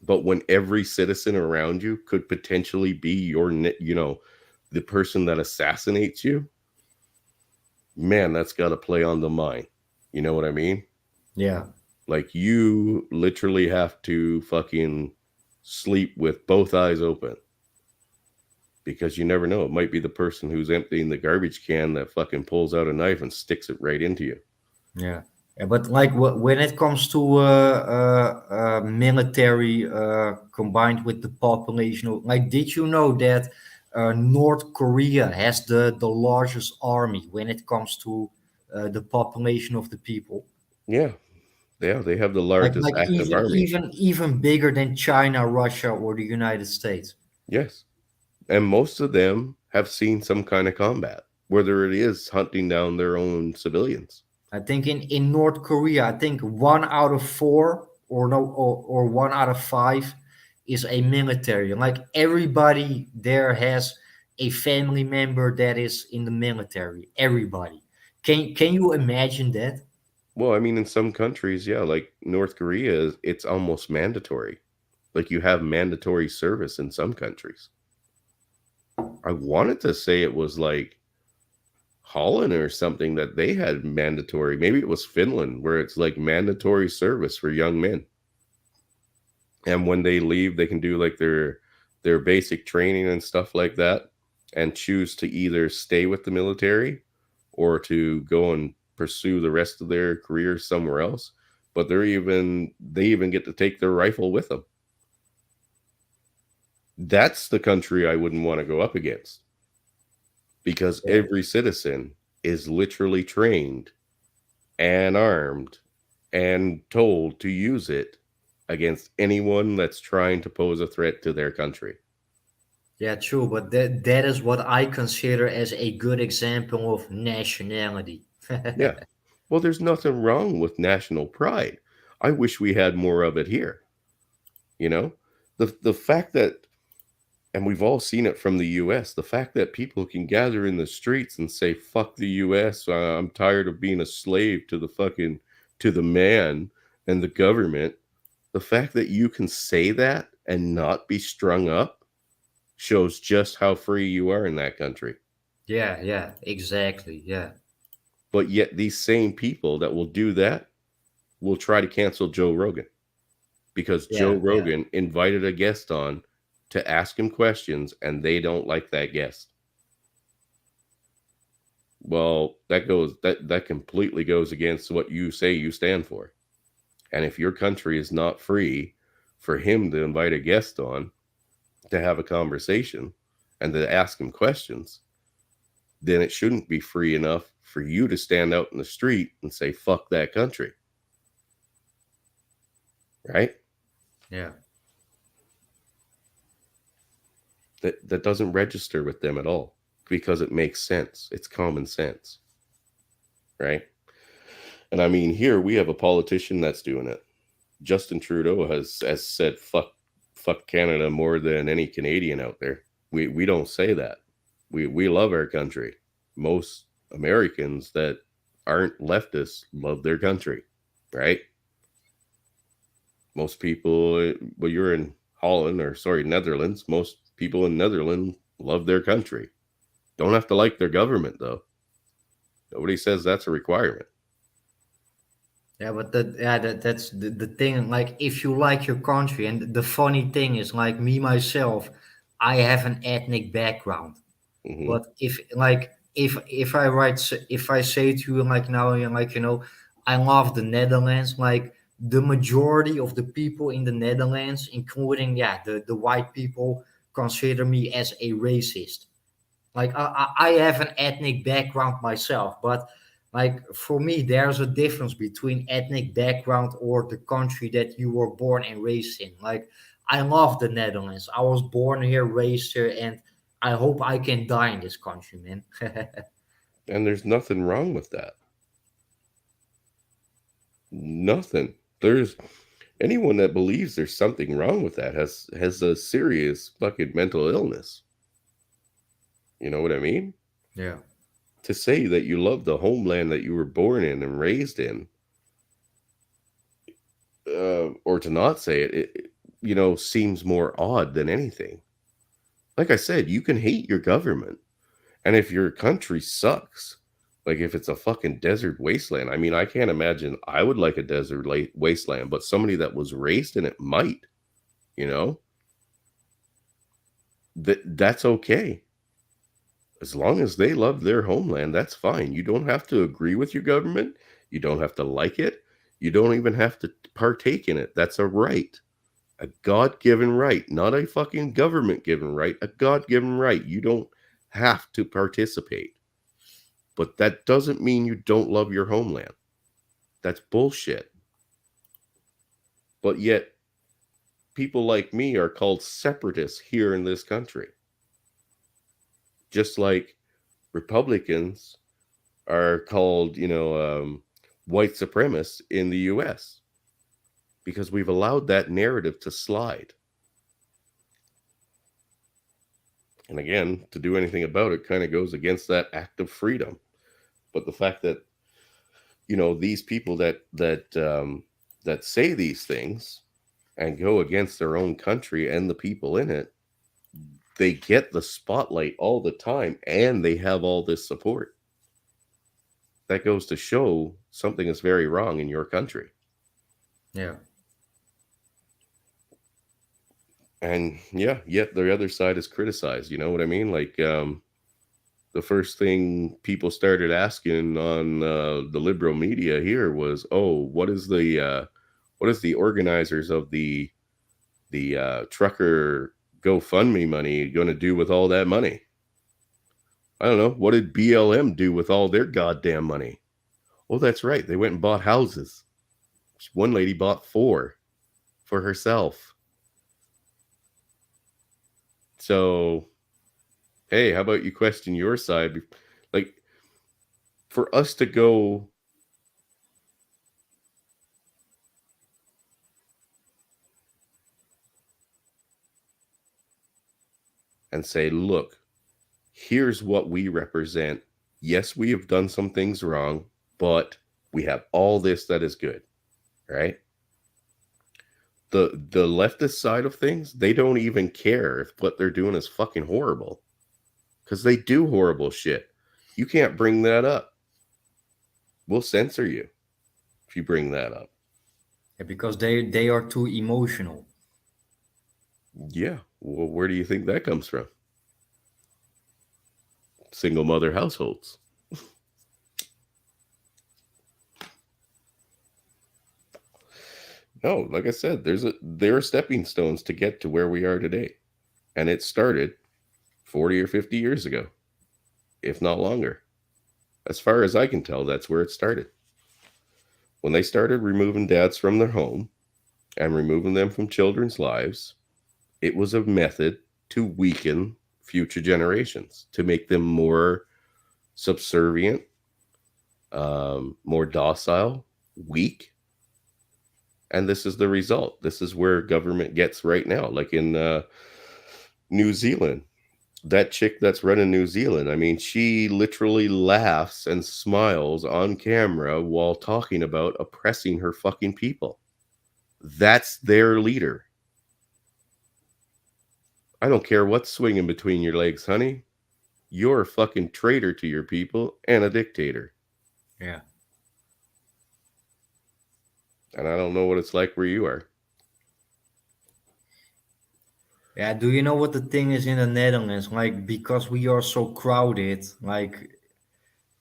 but when every citizen around you could potentially be the person that assassinates you, man, that's got to play on the mind. You know what I mean? Yeah. Like you literally have to fucking sleep with both eyes open because you never know. It might be the person who's emptying the garbage can that fucking pulls out a knife and sticks it right into you. Yeah. Yeah, but like when it comes to military combined with the population, like did you know that North Korea has the largest army when it comes to the population of the people? Yeah, yeah, they have the Like largest like active even army. even even bigger than China, Russia, or the United States. Yes, and most of them have seen some kind of combat, whether it is hunting down their own civilians. I think in North Korea, I think 1 out of 4 or no or 1 out of 5 is a military. Like everybody there has a family member that is in the military. Everybody. Can you imagine that? Well, I mean, in some countries, yeah, like North Korea, it's almost mandatory. Like you have mandatory service in some countries. I wanted to say it was like Holland or something that they had mandatory. Maybe it was Finland where it's like mandatory service for young men. And when they leave, they can do like their basic training and stuff like that and choose to either stay with the military or to go and pursue the rest of their career somewhere else. But they even get to take their rifle with them. That's the country I wouldn't want to go up against because Yeah. every citizen is literally trained and armed and told to use it against anyone that's trying to pose a threat to their country. Yeah, true, but that is what I consider as a good example of nationality. Yeah. Well, there's nothing wrong with national pride. I wish we had more of it here, you know? The fact that and we've all seen it from the US, the fact that people can gather in the streets and say fuck the US, I'm tired of being a slave to the man and the government. The fact that you can say that and not be strung up shows just how free you are in that country. Yeah, yeah, exactly. Yeah. But yet these same people that will do that will try to cancel Joe Rogan because Joe Yeah, yeah. Rogan invited a guest on to ask him questions and they don't like that guest. Well, that completely goes against what you say you stand for. And if your country is not free for him to invite a guest on to have a conversation and to ask him questions, then it shouldn't be free enough for you to stand out in the street and say fuck that country, right? Yeah. That doesn't register with them at all because it makes sense. It's common sense, right? And I mean, here we have a politician that's doing it. Justin Trudeau has said fuck Canada more than any Canadian out there. We don't say that. We love our country. Most Americans that aren't leftists love their country, right? Most people, well, you're in Holland or sorry, Netherlands. Most people in Netherlands love their country. Don't have to like their government though. Nobody says that's a requirement. Yeah, but that's the thing. Like, if you like your country, and the funny thing is, like me myself, I have an ethnic background. Hmm. But if I say to you like now, like I love the Netherlands. Like the majority of the people in the Netherlands, including the white people, consider me as a racist. Like I have an ethnic background myself, but like for me there's a difference between ethnic background or the country that you were born and raised in. Like I love the Netherlands. I was born here, raised here, and I hope I can die in this country, man. And there's nothing wrong with that. Nothing. There's anyone that believes there's something wrong with that has a serious fucking mental illness. You know what I mean? Yeah. To say that you love the homeland that you were born in and raised in, or to not say it seems more odd than anything. Like I said, you can hate your government, and if your country sucks, like if it's a fucking desert wasteland, I mean, I can't imagine I would like a desert wasteland, but somebody that was raised in it might, you know. That's okay. As long as they love their homeland, that's fine. You don't have to agree with your government. You don't have to like it. You don't even have to partake in it. That's a right. A God given right, not a fucking government given right, a God given right. You don't have to participate. But that doesn't mean you don't love your homeland. That's bullshit. But yet, people like me are called separatists here in this country. Just like Republicans are called, white supremacists in the US because we've allowed that narrative to slide. And again, to do anything about it kind of goes against that act of freedom. But the fact that these people that say these things and go against their own country and the people in it, they get the spotlight all the time and they have all this support. That goes to show something is very wrong in your country. Yeah. And yeah, yet the other side is criticized. You know what I mean? Like, the first thing people started asking on the liberal media here was, "Oh, what is the organizers of the trucker GoFundMe money going to do with all that money? I don't know. What did BLM do with all their goddamn money? Oh, that's right. They went and bought houses. One lady bought 4 for herself. So, hey, how about you question your side? Like, for us to go and say, look, here's what we represent. Yes, we have done some things wrong, but we have all this that is good, right? The leftist side of things, they don't even care if what they're doing is fucking horrible because they do horrible shit. You can't bring that up. We'll censor you if you bring that up. Yeah, because they are too emotional. Yeah. Well, where do you think that comes from? Single mother households. No, like I said, there are stepping stones to get to where we are today. And it started 40 or 50 years ago, if not longer. As far as I can tell, that's where it started. When they started removing dads from their home and removing them from children's lives, it was a method to weaken future generations, to make them more subservient, more docile, weak. And this is the result. This is where government gets right now. Like in New Zealand, that chick that's running New Zealand, I mean, she literally laughs and smiles on camera while talking about oppressing her fucking people. That's their leader. I don't care what's swinging between your legs, honey. You're a fucking traitor to your people and a dictator. Yeah. And I don't know what it's like where you are. Yeah, do you know what the thing is in the Netherlands? Like, because we are so crowded, like,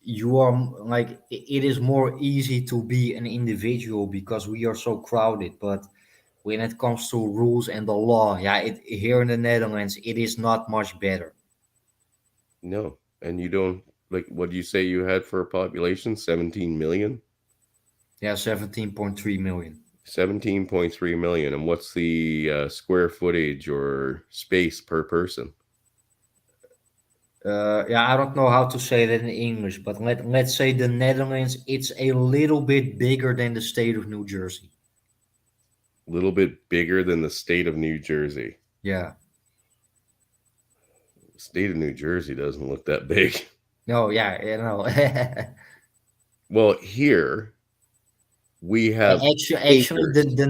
you are like, it is more easy to be an individual because we are so crowded. But when it comes to rules and the law, yeah, here in the Netherlands, it is not much better. No. And you don't, like, what do you say you had for a population? 17 million? Yeah, 17.3 million. 17.3 million. And what's the square footage or space per person? Yeah, I don't know how to say that in English, but let's say the Netherlands, it's a little bit bigger than the state of New Jersey. A little bit bigger than the state of New Jersey. Yeah. The state of New Jersey doesn't look that big. No, yeah, you know. Well, here we have Actually, acres. the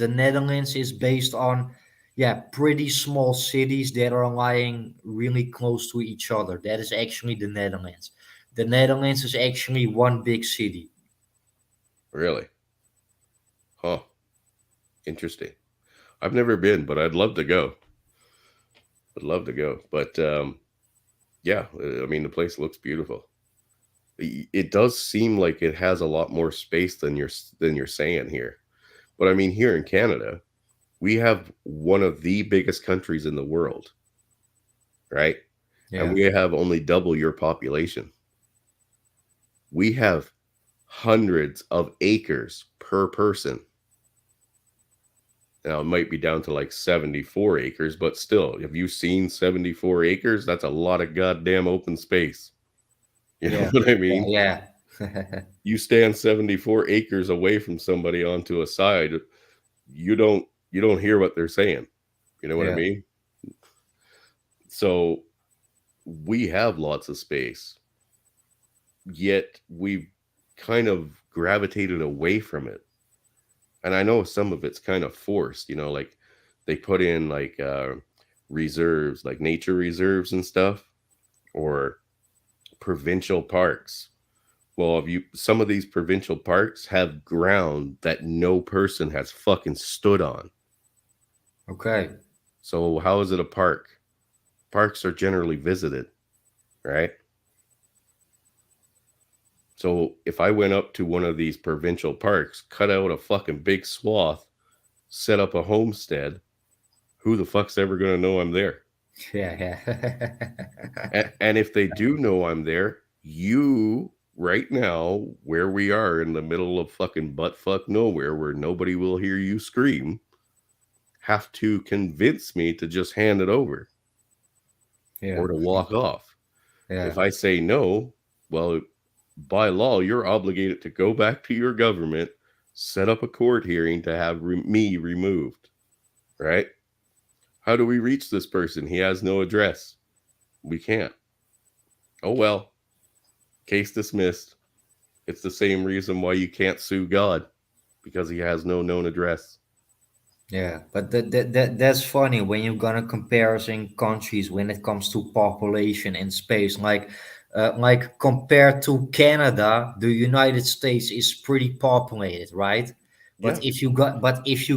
Netherlands is based on, yeah, pretty small cities that are lying really close to each other. That is actually the Netherlands. The Netherlands is actually one big city. Really? Huh. Interesting. I've never been, but I'd love to go. Would love to go, but yeah, I mean the place looks beautiful. It does seem like it has a lot more space than you're saying here. But I mean, here in Canada, we have one of the biggest countries in the world, right? And Yeah, we have only double your population. We have hundreds of acres per person. Now, it might be down to like 74 acres, but still, have you seen 74 acres? That's a lot of goddamn open space. You know yeah, what I mean? yeah, yeah, You stand 74 acres away from somebody onto a side, you don't hear what they're saying. You know what I yeah, mean? So we have lots of space, yet we've kind of gravitated away from it. And I know some of it's kind of forced, like they put in like reserves, like nature reserves and stuff, or provincial parks. Well, if you some of these provincial parks have ground that no person has fucking stood on. okay, So how is it a park? Parks are generally visited, right? So if I went up to one of these provincial parks, cut out a fucking big swath, set up a homestead, who the fuck's ever going to know I'm there? yeah, And, yeah, and if they do know I'm there, you right now, where we are in the middle of fucking butt fuck nowhere, where nobody will hear you scream, have to convince me to just hand it over yeah, or to walk off. yeah, If I say no, well, by law, you're obligated to go back to your government, set up a court hearing to have me removed, right? How do we reach this person? He has no address. We can't. Oh, well, case dismissed. It's the same reason why you can't sue God because he has no known address. yeah. But that's funny when you're gonna comparing countries when it comes to population and space. Like compared to Canada, the United States is pretty populated, right? Yeah, But if you're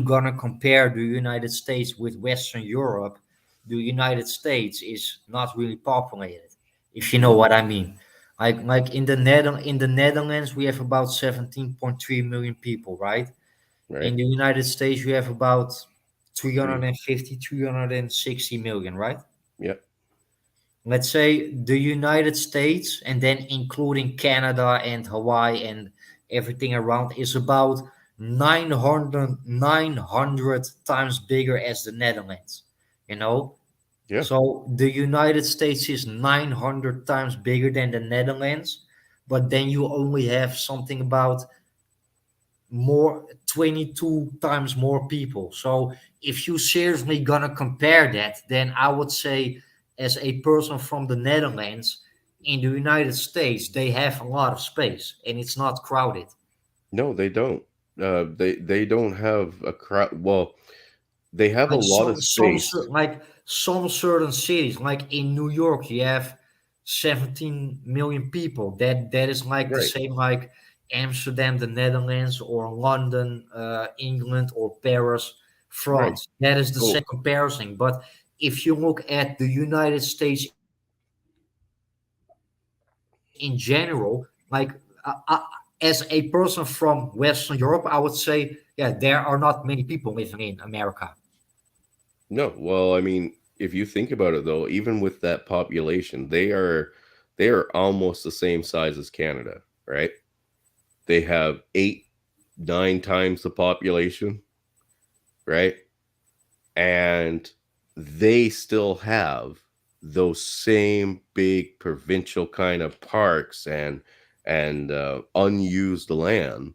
gonna compare the United States with Western Europe, the United States is not really populated, if you know no, what I mean. Like in the Netherlands, we have about 17.3 million people, right? right? In the United States, we have about Three. 350, 360 million, right? Yep, Let's say the United States, and then including Canada and Hawaii and everything around, is about 900 times bigger as the Netherlands, you know? yeah. So the United States is 900 times bigger than the Netherlands, but then you only have something about more 22 times more people. So if you seriously gonna compare that, then I would say as a person from the Netherlands, in the United States they have a lot of space and it's not crowded. No, they don't. They don't have a crowd. Well, they have a Like lot of space. some certain cities, like in New York, you have 17 million people. That is like the Right, same like Amsterdam, the Netherlands, or London, England, or Paris, right. France. That is the same So comparison. But if you look at the United States in general, as a person from Western Europe, I would say, yeah, there are not many people living in America. no, well, I mean, if you think about it though, even with that population, they are almost the same size as Canada, right? They have 8, 9 times the population, right? And they still have those same big provincial kind of parks and unused land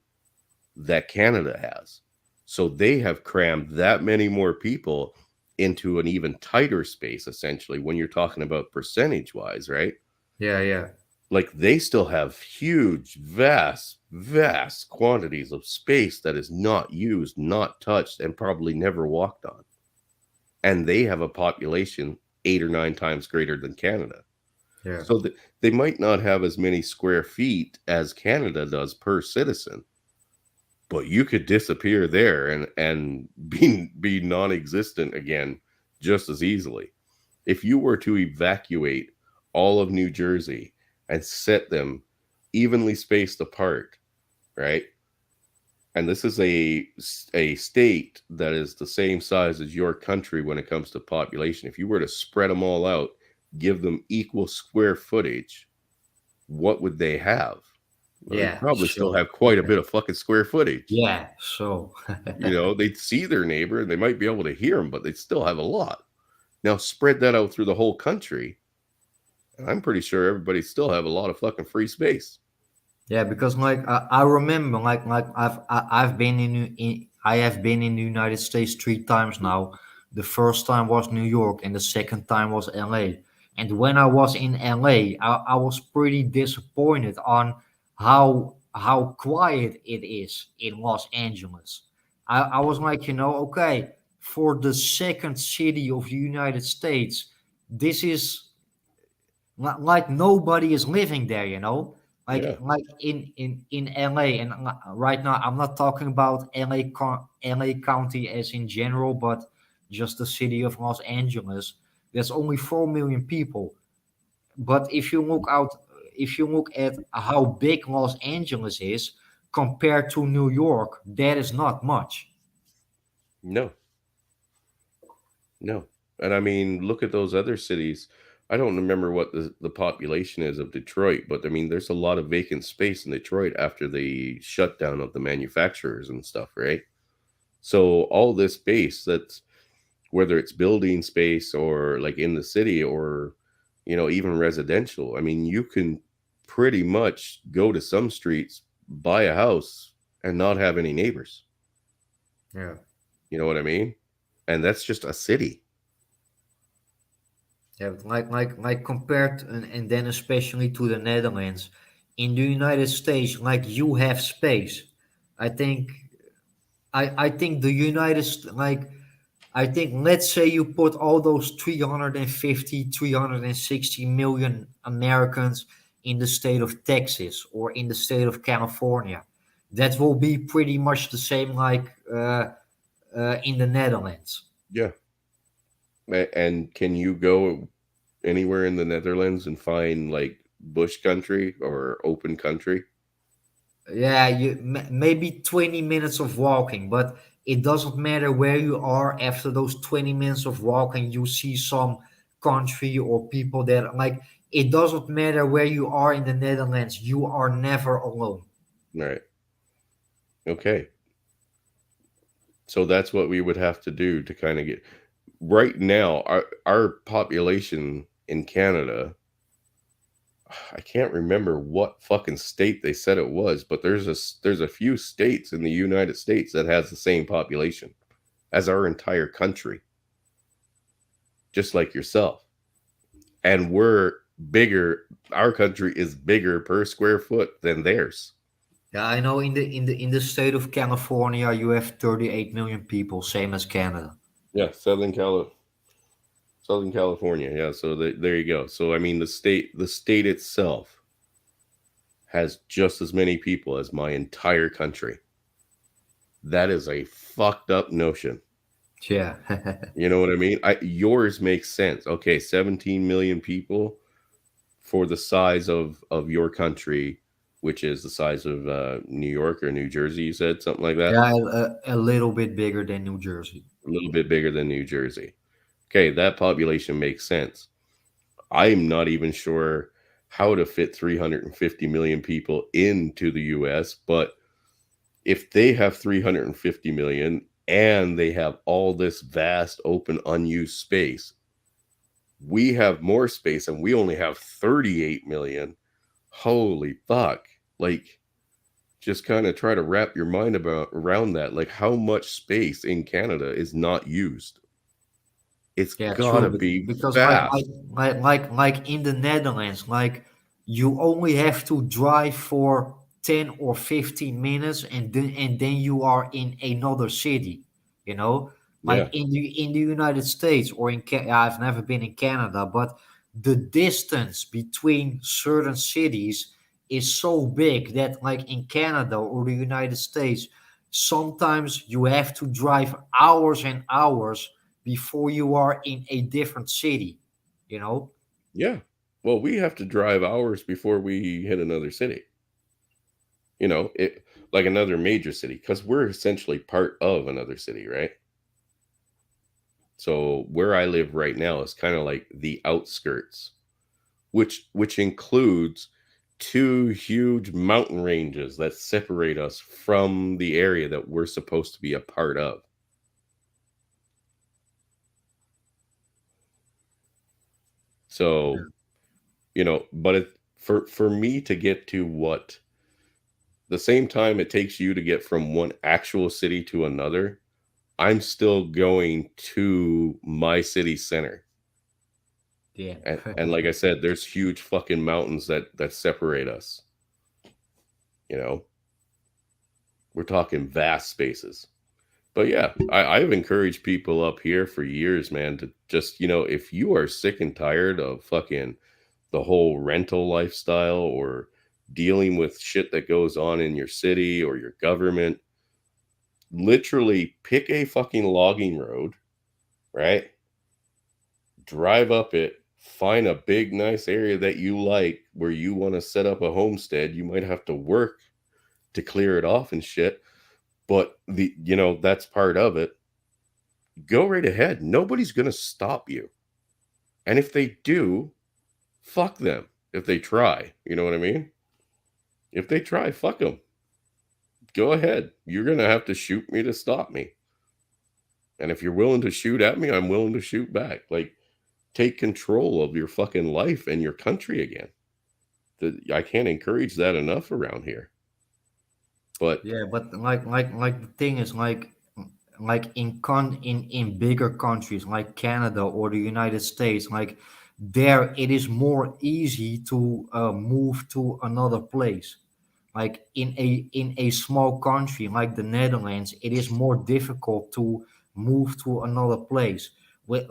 that Canada has. So they have crammed that many more people into an even tighter space, essentially, when you're talking about percentage wise, right? Yeah, yeah, Like they still have huge, vast quantities of space that is not used, not touched, and probably never walked on. And they have a population 8 or 9 times greater than Canada. yeah. So they might not have as many square feet as Canada does per citizen, but you could disappear there and be non-existent again just as easily. If you were to evacuate all of New Jersey and set them evenly spaced apart, right? And this is a state that is the same size as your country when it comes to population. If you were to spread them all out, give them equal square footage, what would they have? Well, they'd Yeah, probably still sure. have quite a bit of fucking square footage. Yeah, so You know, they'd see their neighbor and they might be able to hear them, but they'd still have a lot. Now spread that out through the whole country, and I'm pretty sure everybody still have a lot of fucking free space. yeah, because like I remember like I've been in I have been in the United States 3 times now. The first time was New York, and the second time was LA. And when I was in LA, I was pretty disappointed on how quiet it is in Los Angeles. I was like, okay, for the second city of the United States, this is like nobody is living there, Yeah, like in LA. And right now I'm not talking about LA County as in general, but just the city of Los Angeles. There's only 4 million people, but if you look at how big Los Angeles is compared to New York, that is not much. no, no. And I mean, look at those other cities. I don't remember what the population is of Detroit, but I mean, there's a lot of vacant space in Detroit after the shutdown of the manufacturers and stuff, right? So all this space that's whether it's building space or like in the city or even residential, I mean, you can pretty much go to some streets, buy a house and not have any neighbors. Yeah. You know what I mean? And that's just a city. Yeah, but like compared and then especially to the Netherlands, in the United States, like you have space. I think I think the like I think let's say you put all those 350, 360 million Americans in the state of Texas or in the state of California. That will be pretty much the same like in the Netherlands. Yeah. And can you go anywhere in the Netherlands and find like bush country or open country? Yeah, maybe 20 minutes of walking, but it doesn't matter where you are. After those 20 minutes of walking, you see some country or people that like it doesn't matter where you are in the Netherlands, you are never alone. Right. Okay. So that's what we would have to do to kind of get right now our population in Canada. I can't remember what fucking state they said it was, but there's a few states in the United States that has the same population as our entire country, just like yourself. And we're bigger. Our country is bigger per square foot than theirs. Yeah, I know in the state of California you have 38 million people, same as Canada. Yeah, Southern California. Yeah, so there you go. So I mean, the state itself has just as many people as my entire country. That is a fucked up notion. Yeah. You know what I mean? Yours makes sense. Okay, 17 million people for the size of your country, which is the size of New York or New Jersey. You said something like that. Yeah, a little bit bigger than New Jersey. A little bit bigger than New Jersey. Okay, that population makes sense. I'm not even sure how to fit 350 million people into the US, but if they have 350 million and they have all this vast open unused space, we have more space and we only have 38 million. Holy fuck. Like just kind of try to wrap your mind about around that. Like how much space in Canada is not used? It's Yeah, got true. to be Because vast. like in the Netherlands, like you only have to drive for 10 or 15 minutes, and then you are in another city. You know, like Yeah. in the United States or I've never been in Canada, but the distance between certain cities is so big that like in Canada or the United States, sometimes you have to drive hours and hours before you are in a different city. you know? Yeah. Well, we have to drive hours before we hit another city. It like another major city because we're essentially part of another city, right? So where I live right now is kind of like the outskirts, which includes two huge mountain ranges that separate us from the area that we're supposed to be a part of. So, but for me to get to what the same time it takes you to get from one actual city to another, I'm still going to my city center. Yeah. And like I said, there's huge fucking mountains that separate us, you know. We're talking vast spaces. But yeah, I've encouraged people up here for years, man, to just, if you are sick and tired of fucking the whole rental lifestyle or dealing with shit that goes on in your city or your government, literally pick a fucking logging road, right? Drive up it, find a big, nice area that you like where you want to set up a homestead. You might have to work to clear it off and shit, but that's part of it. Go right ahead. Nobody's going to stop you. And if they do, fuck them. If they try, you know what I mean? If they try, fuck them. Go ahead. You're going to have to shoot me to stop me. And if you're willing to shoot at me, I'm willing to shoot back. Like, take control of your fucking life and your country again. I can't encourage that enough around here. But Yeah, but like the thing is like in bigger countries like Canada or the United States, like there it is more easy to move to another place. Like in a small country like the Netherlands, it is more difficult to move to another place.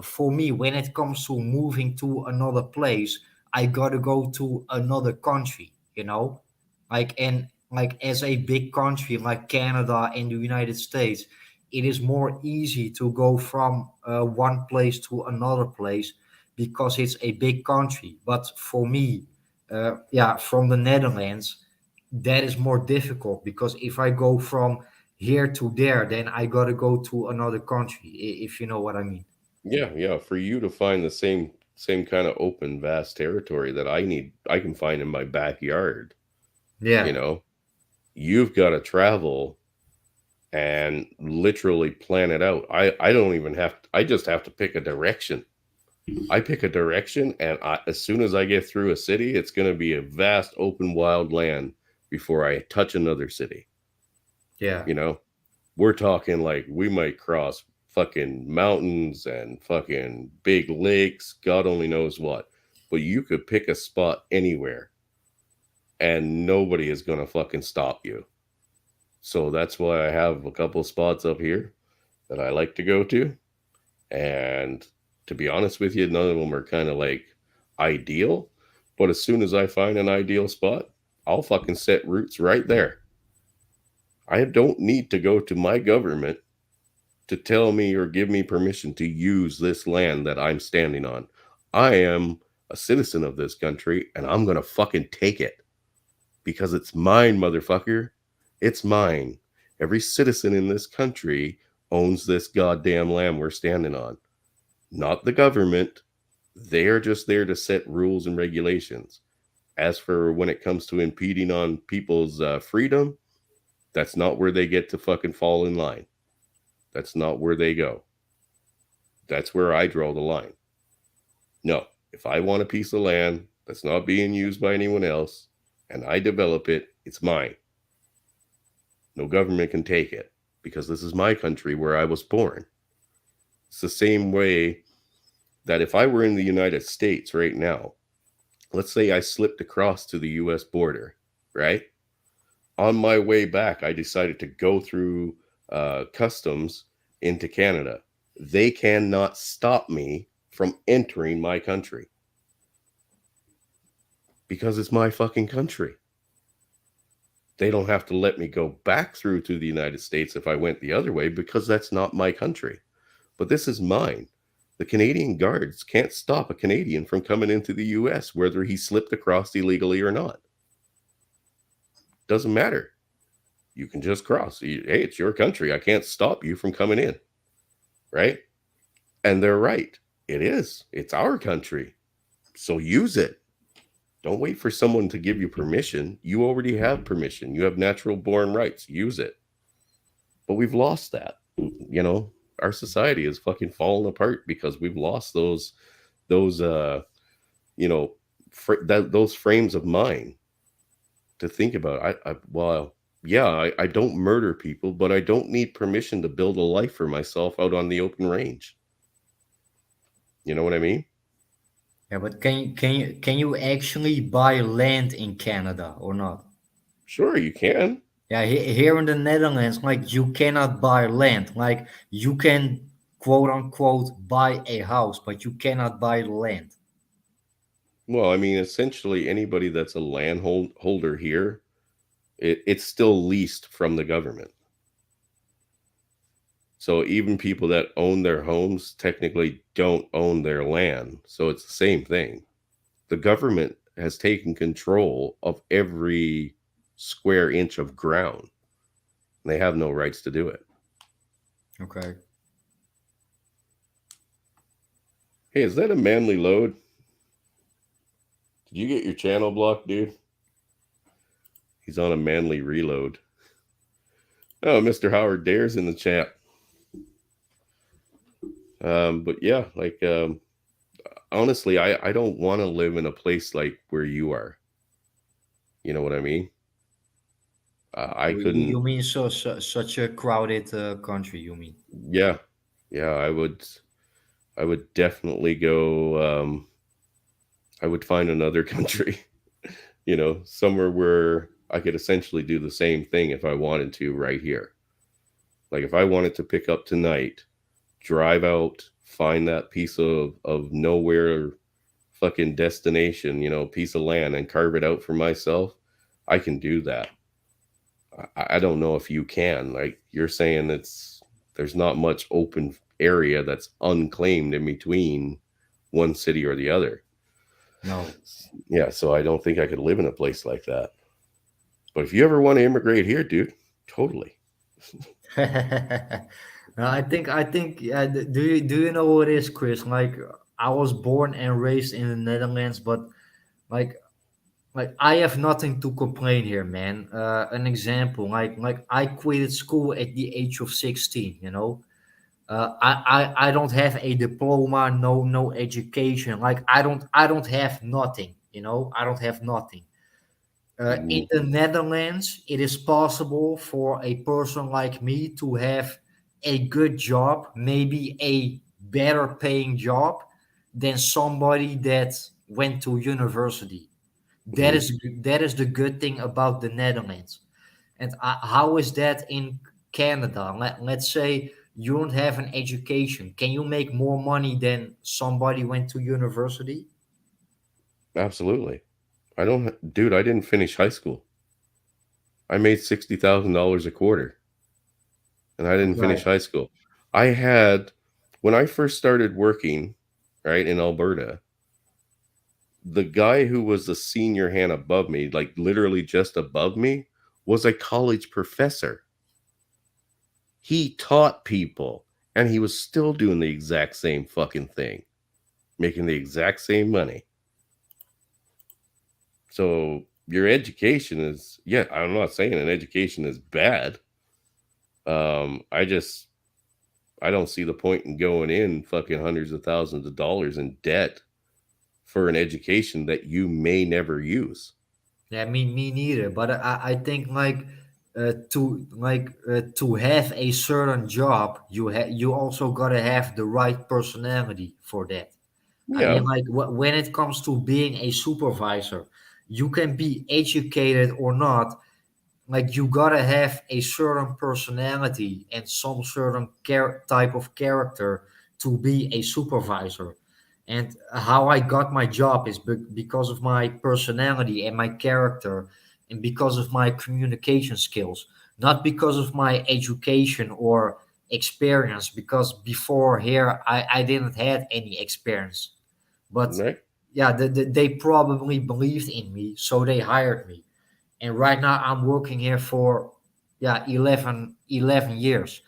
For me, when it comes to moving to another place, I gotta go to another country, like as a big country like Canada and the United States, it is more easy to go from one place to another place because it's a big country. But for me, yeah, from the Netherlands, that is more difficult because if I go from here to there, then I gotta go to another country, if you know what I mean. yeah, yeah, for you to find the same kind of open, vast territory that I can find in my backyard, you Yeah, know, you've got to travel and literally plan it out. I don't even I just have to pick a direction. I pick a direction, and as soon as I get through a city, it's going to be a vast, open, wild land before I touch another city. yeah, You know, we're talking like we might cross fucking mountains and fucking big lakes, God only knows what. But you could pick a spot anywhere, and nobody is going to fucking stop you. So that's why I have a couple spots up here that I like to go to. And to be honest with you, none of them are kind of like ideal. But as soon as I find an ideal spot, I'll fucking set roots right there. I don't need to go to my government to tell me or give me permission to use this land that I'm standing on. I am a citizen of this country and I'm going to fucking take it because it's mine, motherfucker. It's mine. Every citizen in this country owns this goddamn land we're standing on, not the government. They are just there to set rules and regulations. As for when it comes to impeding on people's freedom, that's not where they get to fucking fall in line. That's not where they go. That's where I draw the line. No, if I want a piece of land that's not being used by anyone else and I develop it, it's mine. No government can take it because this is my country where I was born. It's the same way that if I were in the United States right now, let's say I slipped across to the US border, right? On my way back, I decided to go through customs into Canada. They cannot stop me from entering my country because it's my fucking country. They don't have to let me go back through to the United States if I went the other way because that's not my country. But this is mine. The Canadian guards can't stop a Canadian from coming into the US, whether he slipped across illegally or not. Doesn't matter. You can just cross. Hey, it's your country. I can't stop you from coming in. Right. And they're right. It is. It's our country. So use it. Don't wait for someone to give you permission. You already have permission. You have natural born rights. Use it. But we've lost that. You know, our society is fucking falling apart because we've lost those you know, those frames of mind to think about. Well, yeah, I don't murder people, but I don't need permission to build a life for myself out on the open range. You know what I mean? Yeah, but can you actually buy land in Canada or not? Sure, you can. Yeah, here in the Netherlands, like you cannot buy land. Like you can quote unquote buy a house, but you cannot buy the land. Well, I mean, essentially, anybody that's a holder here, it's still leased from the government. So even people that own their homes technically don't own their land. So it's the same thing. The government has taken control of every square inch of ground. They have no rights to do it. Okay. Hey, is that a manly load? Did you get your channel blocked, dude? He's on a manly reload. Oh, Mr. Howard Dare's in the chat. But yeah, like honestly, I don't want to live in a place like where you are. You know what I mean? I You couldn't. mean such a crowded country? You mean? Yeah, yeah, I would. I would definitely go. I would find another country. You know, somewhere where I could essentially do the same thing if I wanted to right here. Like if I wanted to pick up tonight, drive out, find that piece of nowhere fucking destination, you know, piece of land and carve it out for myself, I can do that. I don't know if you can. Like you're saying there's not much open area that's unclaimed in between one city or the other. No. Yeah, so I don't think I could live in a place like that. But if you ever want to immigrate here, dude, totally. No, I think yeah, do you know what it is, Chris? Like I was born and raised in the Netherlands, but like I have nothing to complain here, man. An example, like I quitted school at the age of 16. I don't have a diploma, no education. Like I don't have nothing. I don't have nothing. In Mhm. the Netherlands, it is possible for a person like me to have a good job, maybe a better paying job than somebody that went to university. That Mhm. is that is the good thing about the Netherlands. And how is that in Canada? Let's say you don't have an education. Can you make more money than somebody went to university? Absolutely. Dude, I didn't finish high school. I made $60,000 a quarter and I didn't Right. finish high school. I had, when I first started working, right, in Alberta, the guy who was the senior hand above me, like literally just above me, was a college professor. He taught people and he was still doing the exact same fucking thing, making the exact same money. So your education is, yeah, I'm not saying an education is bad. I just I don't see the point in going in fucking hundreds of thousands of dollars in debt for an education that you may never use. Yeah, me neither. But I think like to have a certain job, you also gotta have the right personality for that. I mean, Yeah, like when it comes to being a supervisor, you can be educated or not. Like you gotta have a certain personality and some certain type of character to be a supervisor. And how I got my job is because of my personality and my character, and because of my communication skills, not because of my education or experience, because before here I didn't had any experience. But right? yeah, they probably believed in me, so they hired me. And right now I'm working here for, yeah, 11 years.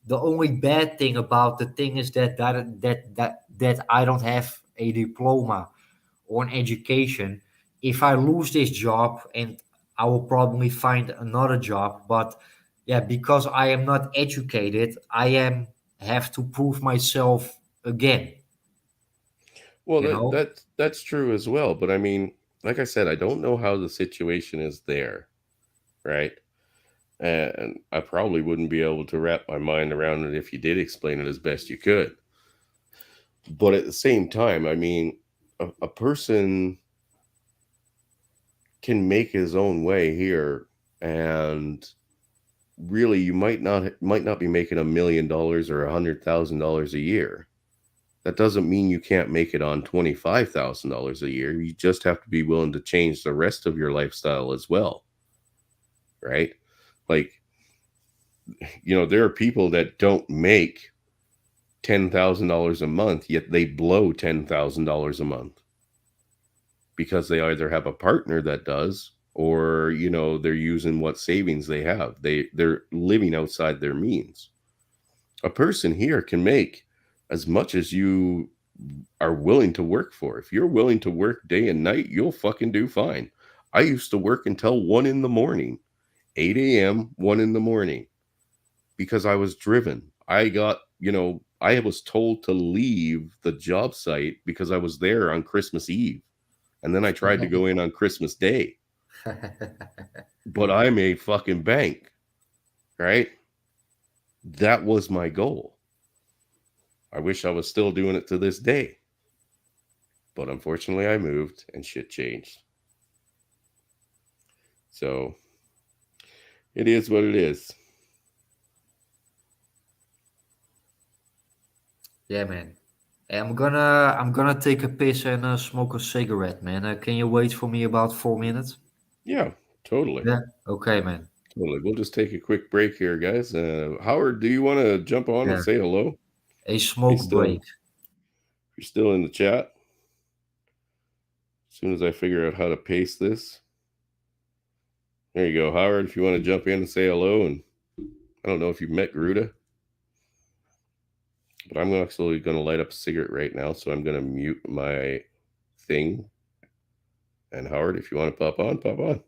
The only bad thing about the thing is that I don't have a diploma or an education. If I lose this job, and I will probably find another job, but yeah, because I am not educated, I am have to prove myself again, Well, you know. that's true as well. But I mean, like I said, I don't know how the situation is there, right? And I probably wouldn't be able to wrap my mind around it if you did explain it as best you could. But at the same time, I mean, a person can make his own way here, and really, you might not be making $1 million or $100,000 a year. That doesn't mean you can't make it on $25,000 a year. You just have to be willing to change the rest of your lifestyle as well, right? Like, there are people that don't make $10,000 a month, yet they blow $10,000 a month because they either have a partner that does, or they're using what savings they have. They're living outside their means. A person here can make as much as you are willing to work for. If you're willing to work day and night, you'll fucking do fine. I used to work until 1 in the morning, 8 a.m., 1 in the morning, because I was driven. I was told to leave the job site because I was there on Christmas Eve. And then I tried to go in on Christmas Day, but I made fucking bank, right? That was my goal. I wish I was still doing it to this day, but unfortunately I moved and shit changed. So it is what it is. Yeah, man. Hey, I'm gonna take a piss and smoke a cigarette, man. Can you wait for me about 4 minutes? Yeah, totally. Yeah. Okay, man. Totally. We'll just take a quick break here, guys. Howard, do you want to jump on and Yeah. say hello? A Are you smoke still break. if you're still in the chat? As soon as I figure out how to paste this. There you go, Howard. If you want to jump in and say hello, and I don't know if you've met Garuda, but I'm actually going to light up a cigarette right now, so I'm going to mute my thing. And Howard, if you want to pop on, pop on.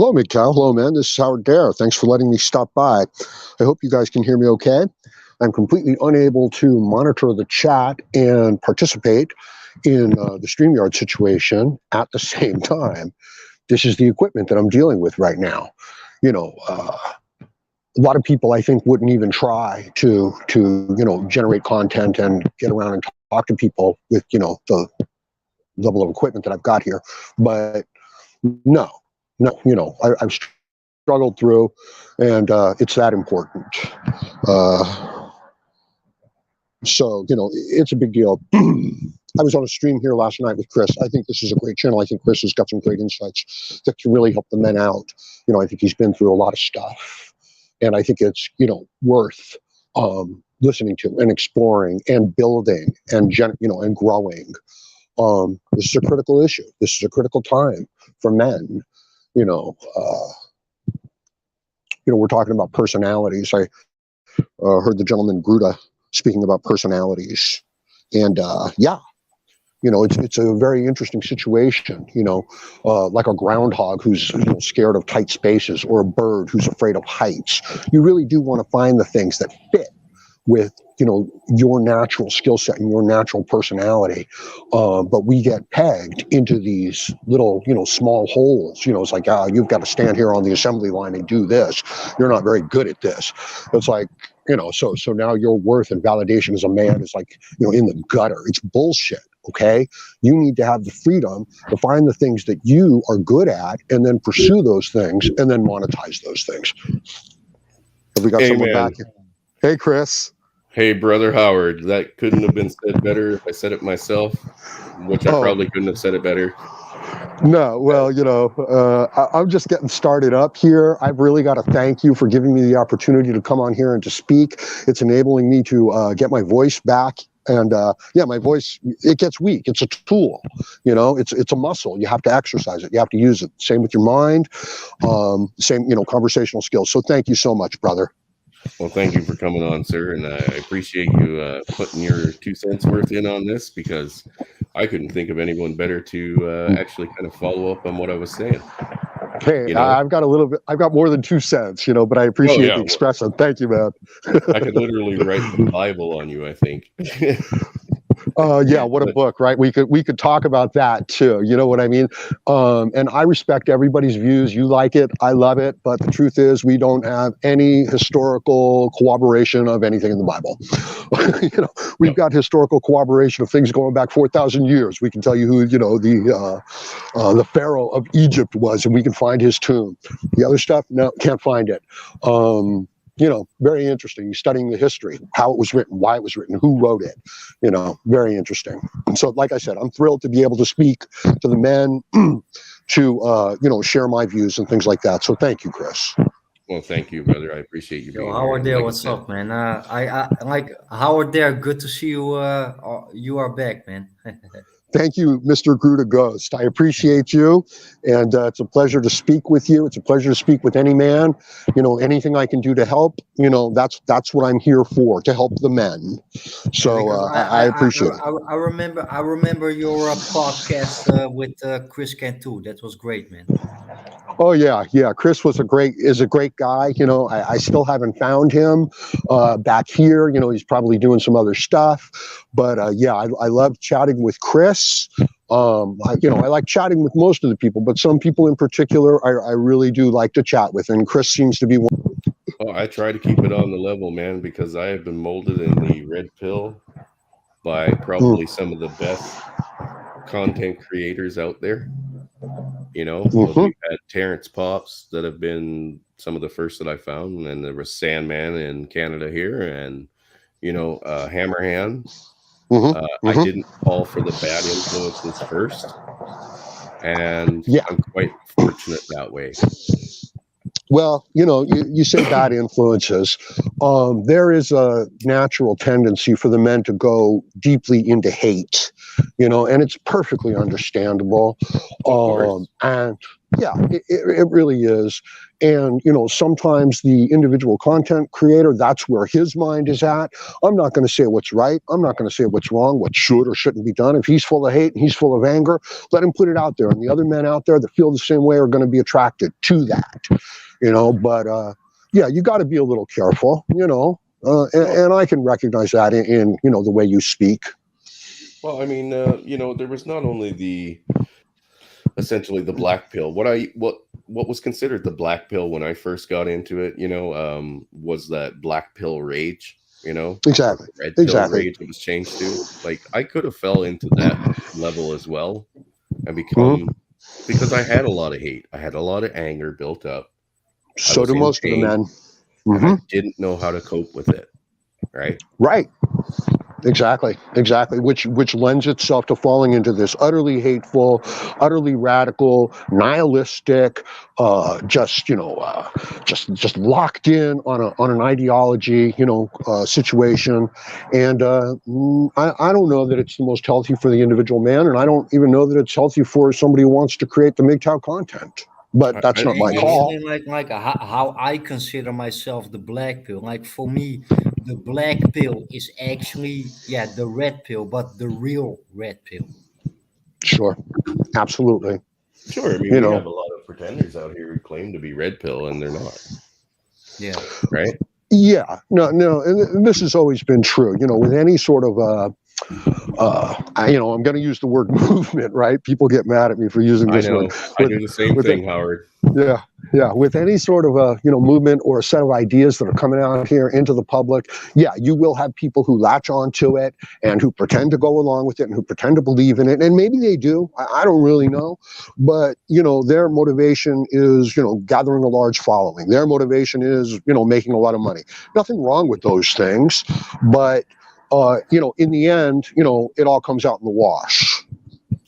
Hello, Mikhail. Hello, man. This is Howard Dare. Thanks for letting me stop by. I hope you guys can hear me okay. I'm completely unable to monitor the chat and participate in the StreamYard situation at the same time. This is the equipment that I'm dealing with right now. A lot of people, I think, wouldn't even try to generate content and get around and talk to people with, the level of equipment that I've got here. But no, I've struggled through, and it's that important. So, it's a big deal. I was on a stream here last night with Chris. I think this is a great channel. I think Chris has got some great insights that can really help the men out. I think he's been through a lot of stuff, and I think it's, worth listening to and exploring and building and, and growing. This is a critical issue. This is a critical time for men. We're talking about personalities. I heard the gentleman Gruda speaking about personalities, and it's a very interesting situation. Like a groundhog who's scared of tight spaces, or a bird who's afraid of heights. You really do want to find the things that fit with your natural skill set and your natural personality, but we get pegged into these little small holes. It's like, you've got to stand here on the assembly line and do this. You're not very good at this. It's like, so now your worth and validation as a man is like in the gutter. It's bullshit. Okay, you need to have the freedom to find the things that you are good at, and then pursue those things, and then monetize those things. Have we got someone back here? Hey, Chris. Hey, brother Howard, that couldn't have been said better if I said it myself, which I probably couldn't have said it better. No, well, I'm just getting started up here. I've really got to thank you for giving me the opportunity to come on here and to speak. It's enabling me to get my voice back. And my voice, it gets weak. It's a tool, it's a muscle. You have to exercise it. You have to use it. Same with your mind, same, conversational skills. So thank you so much, brother. Well, thank you for coming on, sir, and I appreciate you putting your 2 cents worth in on this, because I couldn't think of anyone better to actually kind of follow up on what I was saying. Hey, I've got a little bit. I've got more than 2 cents, but I appreciate the expression. Thank you, man. I could literally write the Bible on you, I think. What a book, right? We could talk about that too. You know what I mean? And I respect everybody's views. You like it, I love it, but the truth is, we don't have any historical corroboration of anything in the Bible. We've got historical corroboration of things going back 4,000 years. We can tell you who the Pharaoh of Egypt was, and we can find his tomb. The other stuff, no, can't find it. Very interesting. You're studying the history, how it was written, why it was written, who wrote it. Very interesting. And so, like I said, I'm thrilled to be able to speak to the men, to share my views and things like that. So thank you, Chris. Well, thank you, brother. I appreciate you being here. Howard there, what's up, man? I like Howard there. Good to see you. You are back, man. Thank you, Mr. Garud Ghost. I appreciate you, and it's a pleasure to speak with you. It's a pleasure to speak with any man. Anything I can do to help, that's what I'm here for, to help the men. So I appreciate it. I remember your podcast with Chris Cantu. That was great, man. Oh yeah. Chris is a great guy. I still haven't found him back here. He's probably doing some other stuff, but I love chatting with Chris. I like chatting with most of the people, but some people in particular, I really do like to chat with, and Chris seems to be one. Oh, I try to keep it on the level, man, because I have been molded in the red pill by probably some of the best content creators out there. We've had Terrence Pops that have been some of the first that I found, and then there was Sandman in Canada here, and Hammerhand. I didn't fall for the bad influences first, and I'm quite fortunate that way. Well, you say bad influences. There is a natural tendency for the men to go deeply into hate. and it's perfectly understandable. Of course. And yeah, it really is. And, sometimes the individual content creator, that's where his mind is at. I'm not going to say what's right. I'm not going to say what's wrong, what should or shouldn't be done. If he's full of hate and he's full of anger, let him put it out there. And the other men out there that feel the same way are going to be attracted to that, but, yeah, you got to be a little careful, and I can recognize that in the way you speak. Well, I mean, there was not only the essentially the black pill. What was considered the black pill when I first got into it, was that black pill rage, or Exactly. red pill Exactly. rage it was changed to. Like I could have fell into that level as well and Mhm. become because I had a lot of hate. I had a lot of anger built up. I So was do in most of the pain men. and I Hmm. didn't know how to cope with it. Right? Right. Exactly. Which lends itself to falling into this utterly hateful, utterly radical, nihilistic, just locked in on an ideology, situation. And I don't know that it's the most healthy for the individual man, and I don't even know that it's healthy for somebody who wants to create the MGTOW content. But that's not my call. Actually, like how I consider myself the black pill. Like for me, the black pill is actually the red pill, but the real red pill. Sure, absolutely. Sure. I mean, You we know, have a lot of pretenders out here who claim to be red pill and they're not. Yeah. Right? yeah, no, and this has always been true. With any sort of I'm going to use the word movement, right? People get mad at me for using I this word. know. I With do the same with thing, Howard. yeah, yeah. With any sort of a movement or a set of ideas that are coming out here into the public, yeah, you will have people who latch onto it and who pretend to go along with it and who pretend to believe in it, and maybe they do. I don't really know, but their motivation is gathering a large following. Their motivation is making a lot of money. Nothing wrong with those things, but in the end, it all comes out in the wash.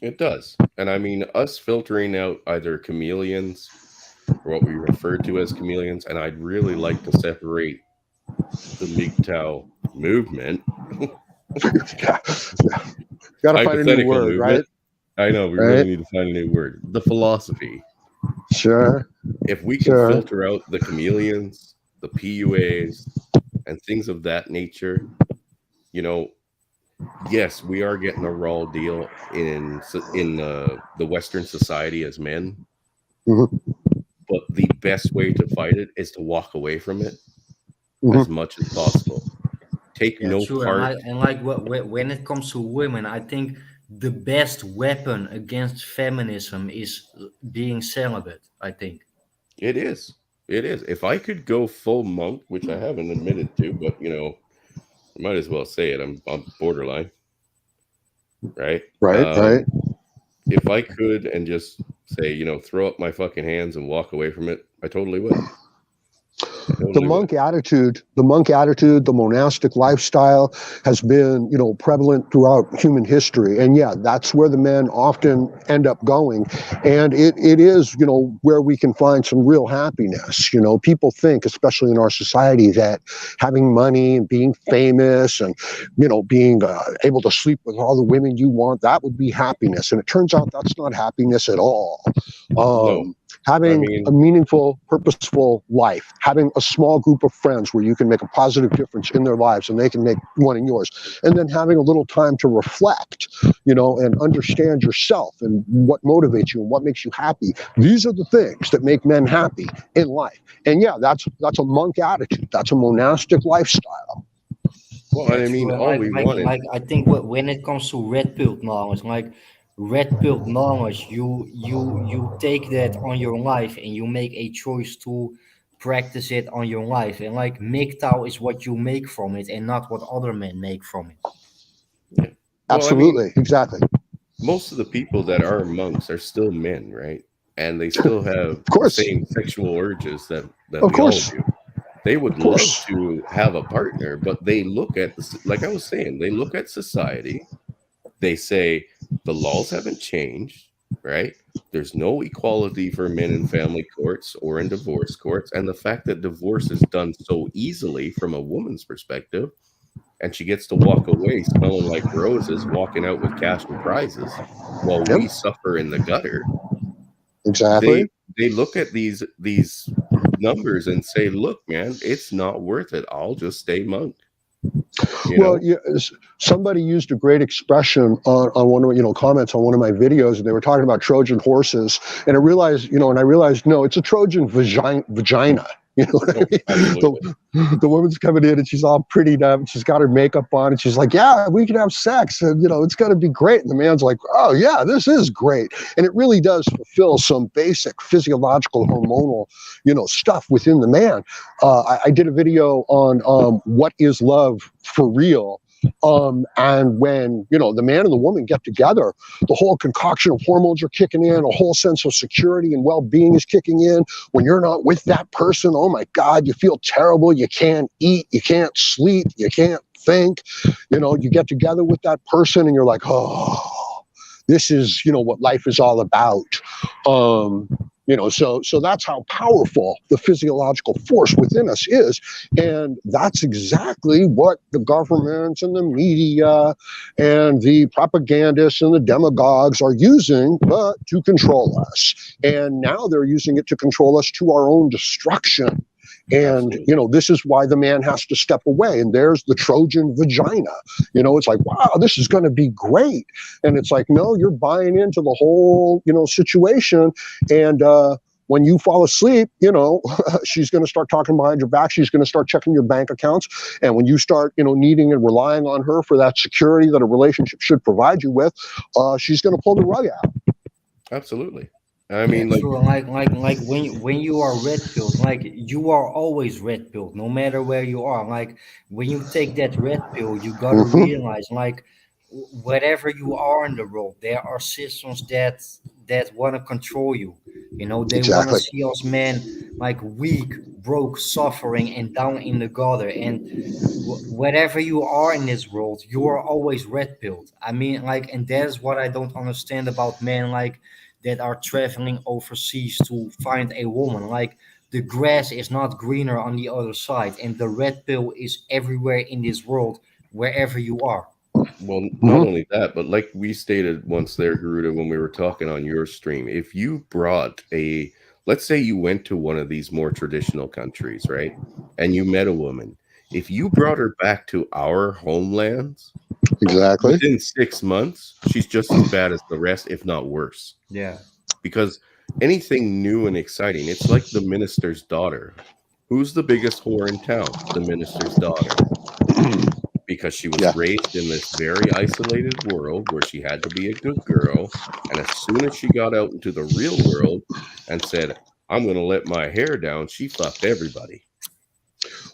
It does. And I mean, us filtering out either chameleons or what we refer to as chameleons, and I'd really like to separate the MGTOW movement, Yeah, yeah. Got to find a new hypothetical word, movement. right? I know we really Right. need to find a new word. The philosophy. Sure. If we can Sure. filter out the chameleons, the PUAs, and things of that nature, you know, yes, we are getting a raw deal in the Western society as men, Hmm. but the best way to fight it is to walk away from it as Hmm. much as possible. Take Yeah, no true. And part. when it comes to women, I think the best weapon against feminism is being celibate. I think. It is. It is. If I could go full monk, which I haven't admitted to, but I might as well say it. I'm borderline, right? Right. Right. If I could and just say, throw up my fucking hands and walk away from it, I totally would. I The totally would. monk attitude, the monastic lifestyle has been, prevalent throughout human history. And yeah, that's where the men often end up going. And it is, where we can find some real happiness. People think, especially in our society, that having money and being famous and, being able to sleep with all the women you want, that would be happiness. And it turns out that's not happiness at all. No, I Having a mean, meaningful, purposeful life, having a small group of friends where you can make a positive difference in their lives and they can make one in yours, and then having a little time to reflect, and understand yourself and what motivates you and what makes you happy. These are the things that make men happy in life. And yeah, that's a monk attitude. That's a monastic lifestyle. well, Yeah, and I mean, true. And all we wanted. I think when it comes to red pill knowledge, like red pill knowledge, you take that on your life and you make a choice to practice it on your life. And like MGTOW is what you make from it, and not what other men make from it. Yeah. Well, I mean, Absolutely, exactly. most of the people that are monks are still men, right? And they still have Of the course, same sexual urges that of we all course, do. They would of love course. to have a partner, but they look at like I was saying, they look at society. They say the laws haven't changed, right? There's no equality for men in family courts or in divorce courts, and the fact that divorce is done so easily from a woman's perspective, and she gets to walk away smelling like roses, walking out with cash and prizes, while Yep. we suffer in the gutter. Exactly. They look at these numbers and say, "Look, man, it's not worth it. I'll just stay monk." You Well, know? yeah, somebody used a great expression on one of comments on one of my videos, and they were talking about Trojan horses, and I realized, no, it's a Trojan vagina. You know what I Oh, mean? absolutely. The woman's coming in and she's all prettied up, and she's got her makeup on, and she's like, "Yeah, we can have sex, and it's going to be great." And the man's like, "Oh yeah, this is great," and it really does fulfill some basic physiological hormonal, stuff within the man. I did a video on what is love for real. And when the man and the woman get together, the whole concoction of hormones are kicking in, a whole sense of security and well-being is kicking in. When you're not with that person, oh my God, you feel terrible. You can't eat, you can't sleep, you can't think. You get together with that person and you're like, oh, this is what life is all about. So that's how powerful the physiological force within us is. And that's exactly what the governments and the media and the propagandists and the demagogues are using to control us. And now they're using it to control us to our own destruction. And, Absolutely. this is why the man has to step away. And there's the Trojan vagina. It's like, wow, this is going to be great. And it's like, no, you're buying into the whole, situation. And when you fall asleep, she's going to start talking behind your back. She's going to start checking your bank accounts. And when you start, needing and relying on her for that security that a relationship should provide you with, she's going to pull the rug out. Absolutely. I Yeah, mean, like, true. Like when you are red pilled, like you are always red pilled, no matter where you are. Like when you take that red pill, you gotta Mm-hmm. realize, like whatever you are in the world, there are systems that want to control you. They want to Exactly. see us men like weak, broke, suffering, and down in the gutter. And whatever you are in this world, you are always red pilled. I mean, like, and that is what I don't understand about men, like that are traveling overseas to find a woman. Like the grass is not greener on the other side, and the red pill is everywhere in this world, wherever you are. well, not Mm-hmm. only that, but like we stated once there, Garuda, when we were talking on your stream, if you brought let's say you went to one of these more traditional countries, right? And you met a woman. If you brought her back to our homelands, Exactly. within 6 months, she's just as bad as the rest, if not worse. Yeah. Because anything new and exciting, it's like the minister's daughter. Who's the biggest whore in town? The minister's daughter. Because she was Yeah. raised in this very isolated world where she had to be a good girl. And as soon as she got out into the real world and said, I'm going to let my hair down, she fucked everybody.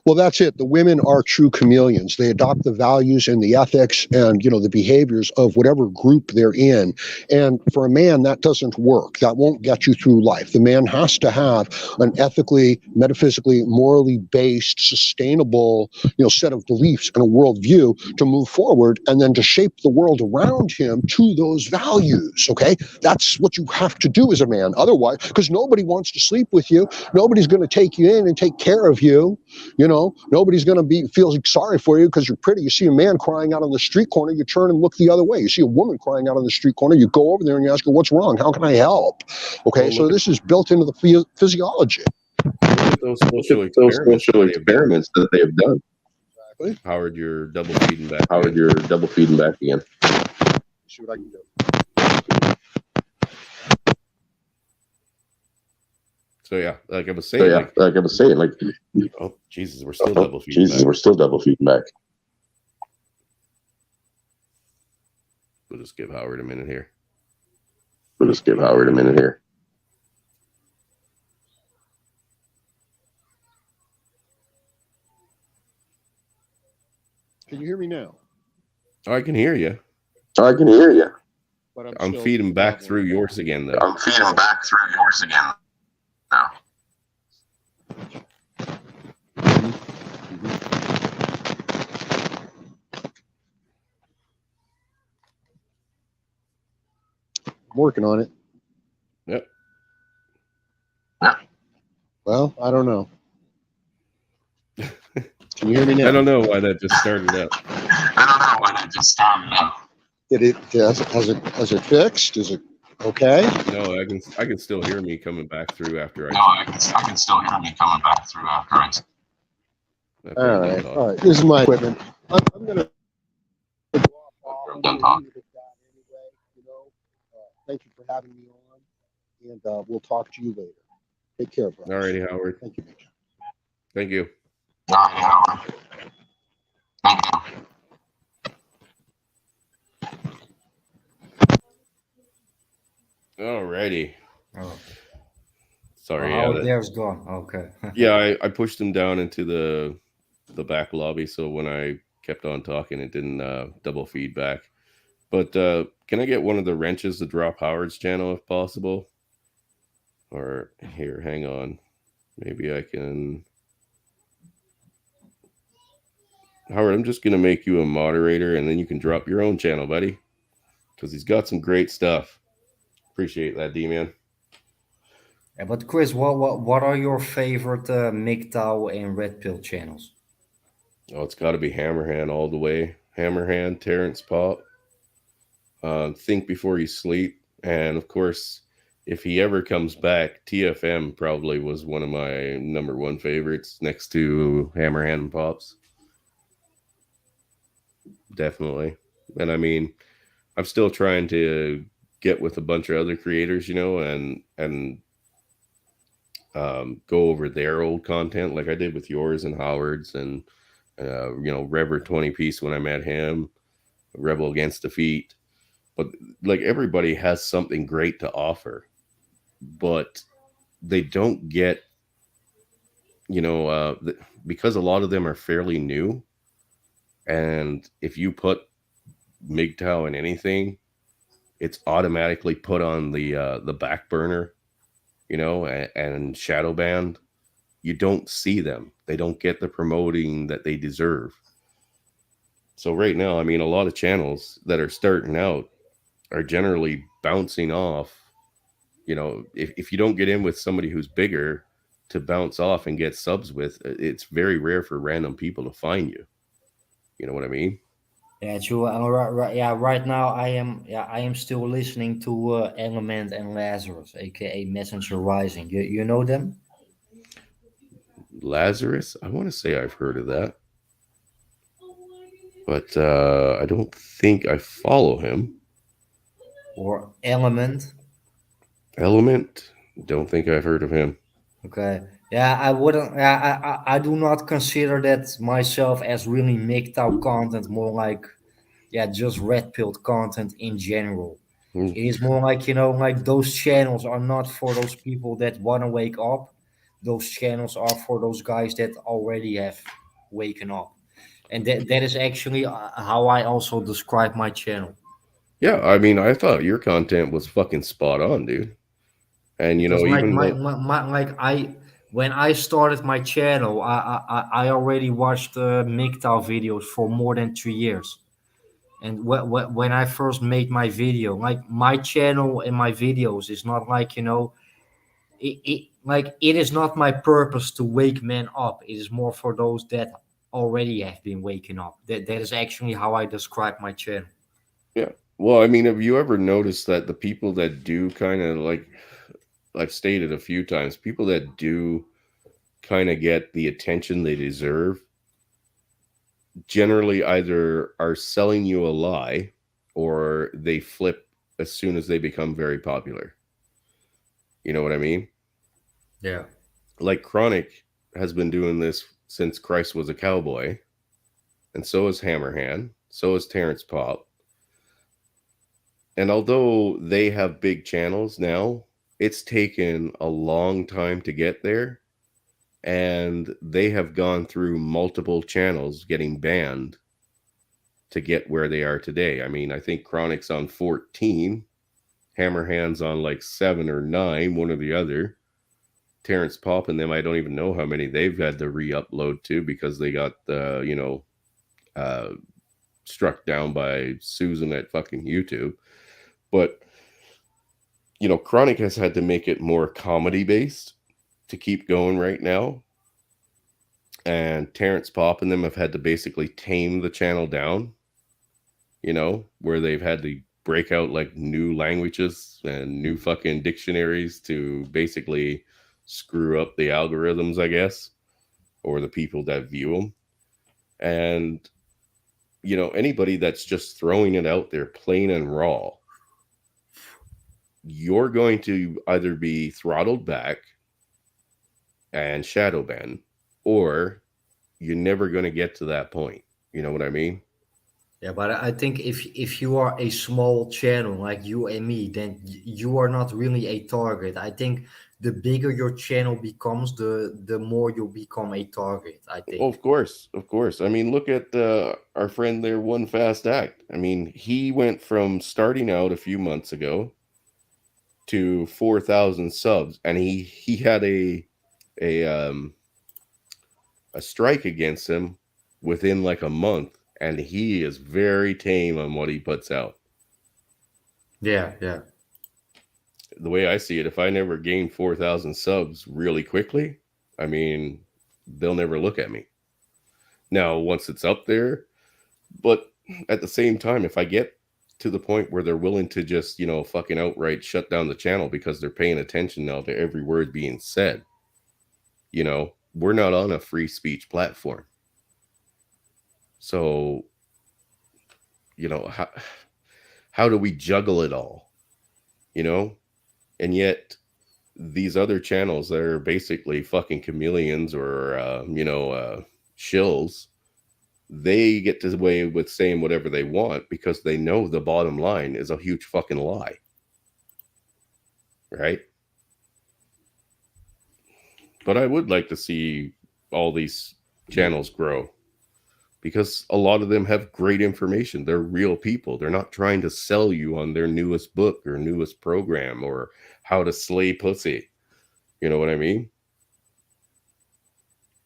Well, that's it. The women are true chameleons. They adopt the values and the ethics and, the behaviors of whatever group they're in. And for a man, that doesn't work. That won't get you through life. The man has to have an ethically, metaphysically, morally based, sustainable, set of beliefs and a worldview to move forward and then to shape the world around him to those values. Okay. That's what you have to do as a man. Otherwise, because nobody wants to sleep with you. Nobody's going to take you in and take care of you. Nobody's going to feel sorry for you because you're pretty. You see a man crying out on the street corner, you turn and look the other way. You see a woman crying out on the street corner, you go over there and you ask her, what's wrong? How can I help? Okay, Well, so this is built into the physiology. look at those Look at social those experiments social that they've done. experiments that they have done. Exactly. Howard, you're double feeding back Howard, again. you're double feeding back again. See what I can do. So yeah, like I was So saying, yeah, like I was saying, like, oh Jesus, we're still double feeding Jesus, back. we're still double feeding back. We'll just give Howard a minute here. We'll just give Howard a minute here. Can you hear me now? Oh, I can hear you. I can hear you. But I'm still feeding back through wobbling. yours again, though. I'm feeding back through yours again now. I'm working on it. Yep. Well, I don't know. Can you hear me now? I don't know why that just started up. I don't know when it just started up. Has it fixed? Is it okay? No, I can still hear me coming back through after No, I can still hear me coming back through after I I'm done talking. All right. This is my equipment. I'm gonna drop off. I'm done talking. Leave it at that anyway. You know. Thank you for having me on, and we'll talk to you later. Take care, bro. Alrighty, Howard. Thank you, Mitch. Thank you. No, yeah. Thank you. Alrighty. Oh, Sorry. oh, Yeah, there's gone. Okay. yeah. I pushed him down into the back lobby, so when I kept on talking, it didn't double feedback. But can I get one of the wrenches to drop Howard's channel if possible? Or here, hang on. Maybe I can. Howard, I'm just gonna make you a moderator, and then you can drop your own channel, buddy, because he's got some great stuff. Appreciate that, D-Man. Yeah, but Chris, what are your favorite MGTOW and Red Pill channels? Oh, it's got to be Hammerhand all the way. Hammerhand, Terrence Pop, Think Before You Sleep, and of course, if he ever comes back, TFM probably was one of my number one favorites next to Hammerhand and Pops. Definitely. And I mean, I'm still trying to get with a bunch of other creators, you know, and go over their old content like I did with yours and Howard's and you know, Rever 20 piece when I met him, Rebel Against Defeat. But like everybody has something great to offer, but they don't get, you know, because a lot of them are fairly new. And if you put MGTOW in anything, it's automatically put on the back burner, you know, and shadow banned. You don't see them. They don't get the promoting that they deserve. So right now, I mean, a lot of channels that are starting out are generally bouncing off. You know, if you don't get in with somebody who's bigger to bounce off and get subs with, it's very rare for random people to find you. You know what I mean? Yeah, true. Yeah, right now I am still listening to Element and Lazarus, aka Messenger Rising. You know them? Lazarus, I want to say I've heard of that, but I don't think I follow him. Or Element? Element, don't think I've heard of him. Okay. Yeah, I wouldn't. Yeah, I do not consider that myself as really MGTOW content. More like, yeah, just red pilled content in general. Hmm. It is more like, like those channels are not for those people that want to wake up. Those channels are for those guys that already have waken up, and that is actually how I also describe my channel. Yeah, I mean, I thought your content was fucking spot on, dude. And you Because know, like even though like I when I started my channel, I already watched MGTOW videos for more than 3 years. And when I first made my video, like my channel and my videos is not like, it is not my purpose to wake men up. It is more for those that already have been waking up. That is actually how I describe my channel. yeah. Well, I mean, have you ever noticed that the people that do kind of like I've stated a few times, people that do kind of get the attention they deserve generally either are selling you a lie or they flip as soon as they become very popular. You know what I mean? Yeah. Like Chronic has been doing this since Christ was a cowboy, and so is Hammerhand, so is Terrence Pop. And although they have big channels now, it's taken a long time to get there. And they have gone through multiple channels getting banned to get where they are today. I mean, I think Chronic's on 14, Hammerhand's on like 7 or 9, one or the other. Terrence Pop and them, I don't even know how many they've had to re-upload to because they got uh, struck down by Susan at fucking YouTube. But Chronic has had to make it more comedy based to keep going right now. and Terrence Popp and them have had to basically tame the channel down, where they've had to break out like new languages and new fucking dictionaries to basically screw up the algorithms, I guess, or the people that view them. And, anybody that's just throwing it out there plain and raw, you're going to either be throttled back and shadow banned, or you're never going to get to that point. You know what I mean? Yeah, but I think if you are a small channel like you and me, then you are not really a target. I think the bigger your channel becomes, the more you become a target, I Oh, think. of course, of course. I mean, look at our friend there, One Fast Act. I mean, he went from starting out a few months ago to 4,000 subs, and he had a um a strike against him within like a month, and he is very tame on what he puts out. Yeah, yeah. The way I see it, if I never gain 4,000 subs really quickly, I mean, they'll never look at me. Now, once it's up there, but at the same time, if I get to the point where they're willing to just, fucking outright shut down the channel because they're paying attention now to every word being said, we're not on a free speech platform. So, how do we juggle it all? And yet these other channels that are basically fucking chameleons or, shills, they get to away with saying whatever they want because they know the bottom line is a huge fucking lie. Right? But I would like to see all these channels grow because a lot of them have great information. They're real people. They're not trying to sell you on their newest book or newest program or how to slay pussy. You know what I mean?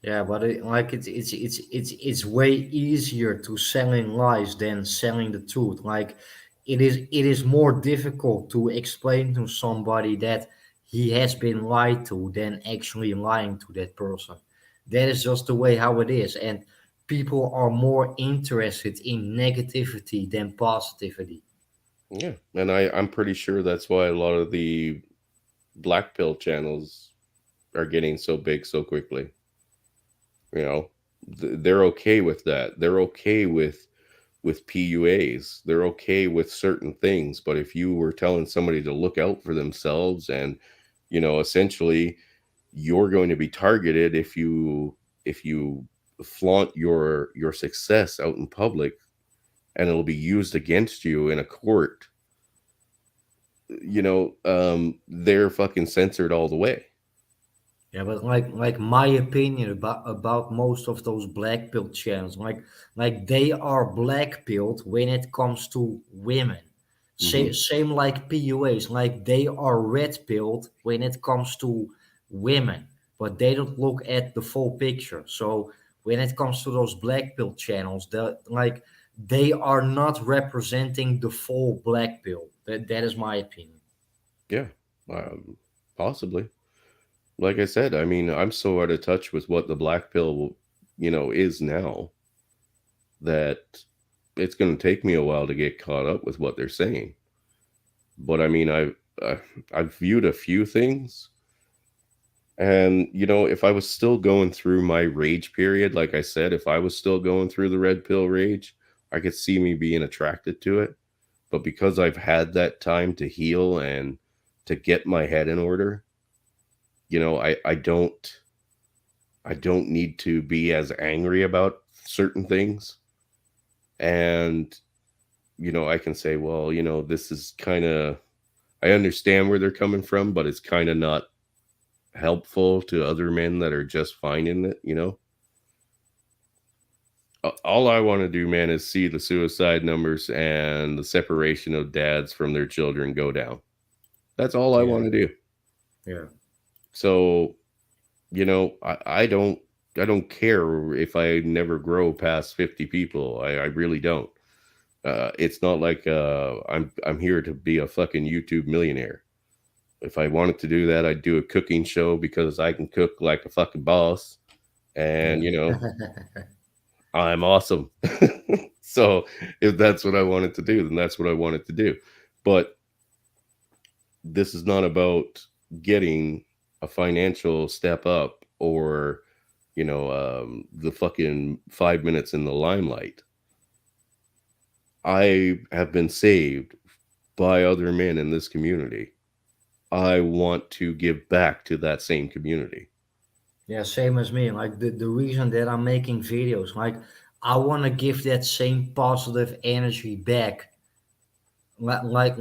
Yeah, but it's way easier to selling lies than selling the truth. Like it is more difficult to explain to somebody that he has been lied to than actually lying to that person. That is just the way how it is, and people are more interested in negativity than positivity. Yeah. And I'm pretty sure that's why a lot of the black pill channels are getting so big so quickly. You know, they're okay with that. They're okay with PUAs. They're okay with certain things. But if you were telling somebody to look out for themselves and, essentially you're going to be targeted if you flaunt your success out in public and it'll be used against you in a court, they're fucking censored all the way. Yeah, but like my opinion about most of those black pill channels, like they are black pilled when it comes to women. Hmm. Same like PUAs, like they are red pilled when it comes to women, but they don't look at the full picture. So when it comes to those black pill channels, they are not representing the full black pill. That is my opinion. Yeah, um, possibly. Like I said, I mean, I'm so out of touch with what the black pill, is now that it's going to take me a while to get caught up with what they're saying. But I mean, I've viewed a few things, and if I was still going through my rage period, like I said, if I was still going through the red pill rage, I could see me being attracted to it. But because I've had that time to heal and to get my head in order, I don't need to be as angry about certain things. And I can say, well, this is kind of, I understand where they're coming from, but it's kind of not helpful to other men that are just finding it. All I want to do, man, is see the suicide numbers and the separation of dads from their children go down. That's all I Yeah, want to do. yeah. So, I don't care if I never grow past 50 people. I really don't. It's not like I'm here to be a fucking YouTube millionaire. If I wanted to do that, I'd do a cooking show because I can cook like a fucking boss. And, Yeah. I'm awesome. So if that's what I wanted to do, then that's what I wanted to do. But this is not about getting a financial step up or, the fucking 5 minutes in the limelight. I have been saved by other men in this community. I want to give back to that same community. Yeah, same as me. Like the reason that I'm making videos, like I want to give that same positive energy back, like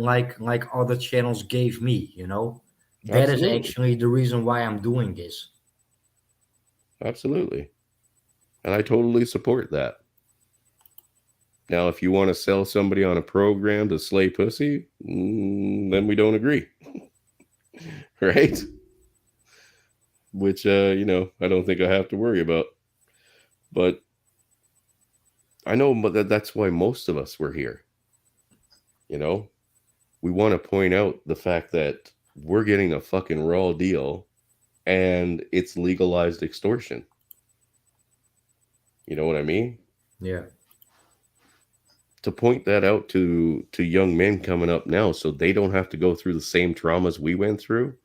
other channels gave me. That is Absolutely. actually the reason why I'm doing this. Absolutely. And I totally support that. Now, if you want to sell somebody on a program to slay pussy, then we don't agree. Right? Which, I don't think I have to worry about. But I know that's why most of us were here. You know, we want to point out the fact that we're getting a fucking raw deal and it's legalized extortion. You know what I mean? Yeah. To point that out to young men coming up now so they don't have to go through the same traumas we went through.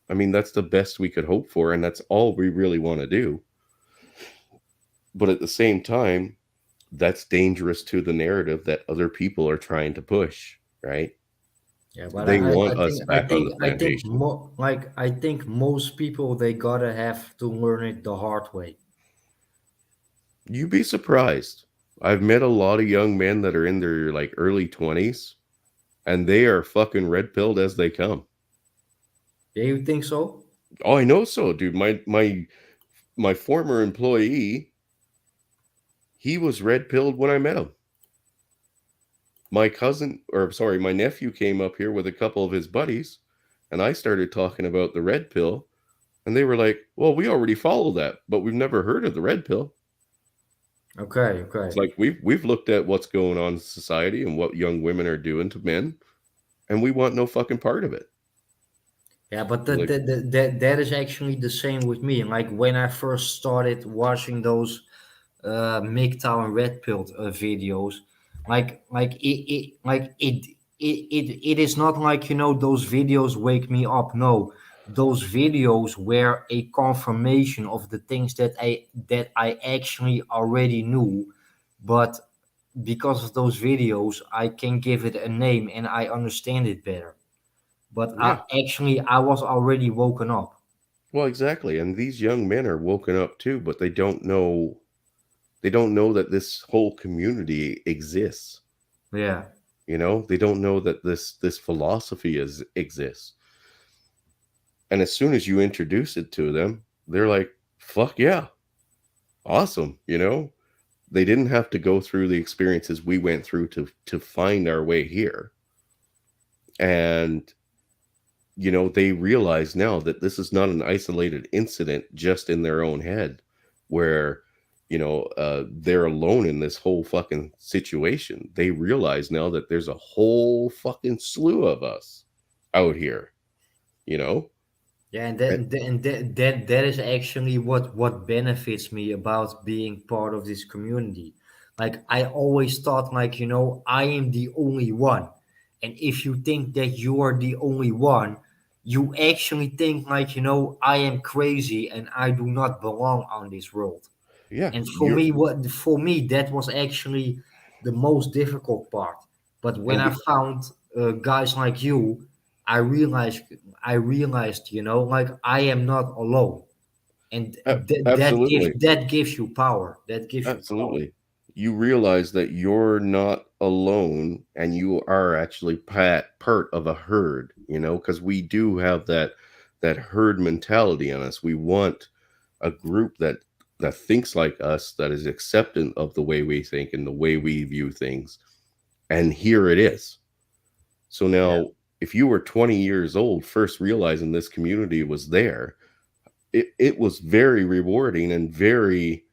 I mean, that's the best we could hope for, and that's all we really want to do. But at the same time, that's dangerous to the narrative that other people are trying to push, right? Yeah, but They want I us think back on the plantation. I think most people they gotta have to learn it the hard way. You'd be surprised. I've met a lot of young men that are in their like early 20s and they are fucking red pilled as they come. Yeah, you think so? Oh, I know so, dude. My former employee, he was red pilled when I met him. My nephew came up here with a couple of his buddies, and I started talking about the red pill, and they were like, "Well, we already follow that, but we've never heard of the red pill." Okay, It's okay. like we've looked at what's going on in society and what young women are doing to men, and we want no fucking part of it. Yeah, but Like, that is actually the same with me. Like when I first started watching those MGTOW and Red Pill videos, it is not like those videos wake me up. No, those videos were a confirmation of the things that I actually already knew, but because of those videos, I can give it a name and I understand it better. But yeah, I was already woken up. well, exactly. And these young men are woken up too, but they don't know. They don't know that this whole community exists. Yeah. They don't know that this philosophy exists. And as soon as you introduce it to them, they're like, "Fuck yeah, awesome!" They didn't have to go through the experiences we went through to find our way here, and they realize now that this is not an isolated incident just in their own head, where they're alone in this whole fucking situation. They realize now that there's a whole fucking slew of us out here. You know, Yeah, and Eh, that is actually what benefits me about being part of this community. Like I always thought, like I am the only one, and if you think that you are the only one, you actually think like I am crazy and I do not belong on this world. yeah, And for me that was actually the most difficult part. But when and I we found guys like you, I realized like I am not alone. And absolutely. that gives you power. That gives you power. Absolutely. You realize that you're not alone and you are actually part of a herd, because we do have that herd mentality on us. We want a group that thinks like us, that is acceptant of the way we think and the way we view things. And here it is. So Yeah. now if you were 20 years old first realizing this community was there, it was very rewarding and very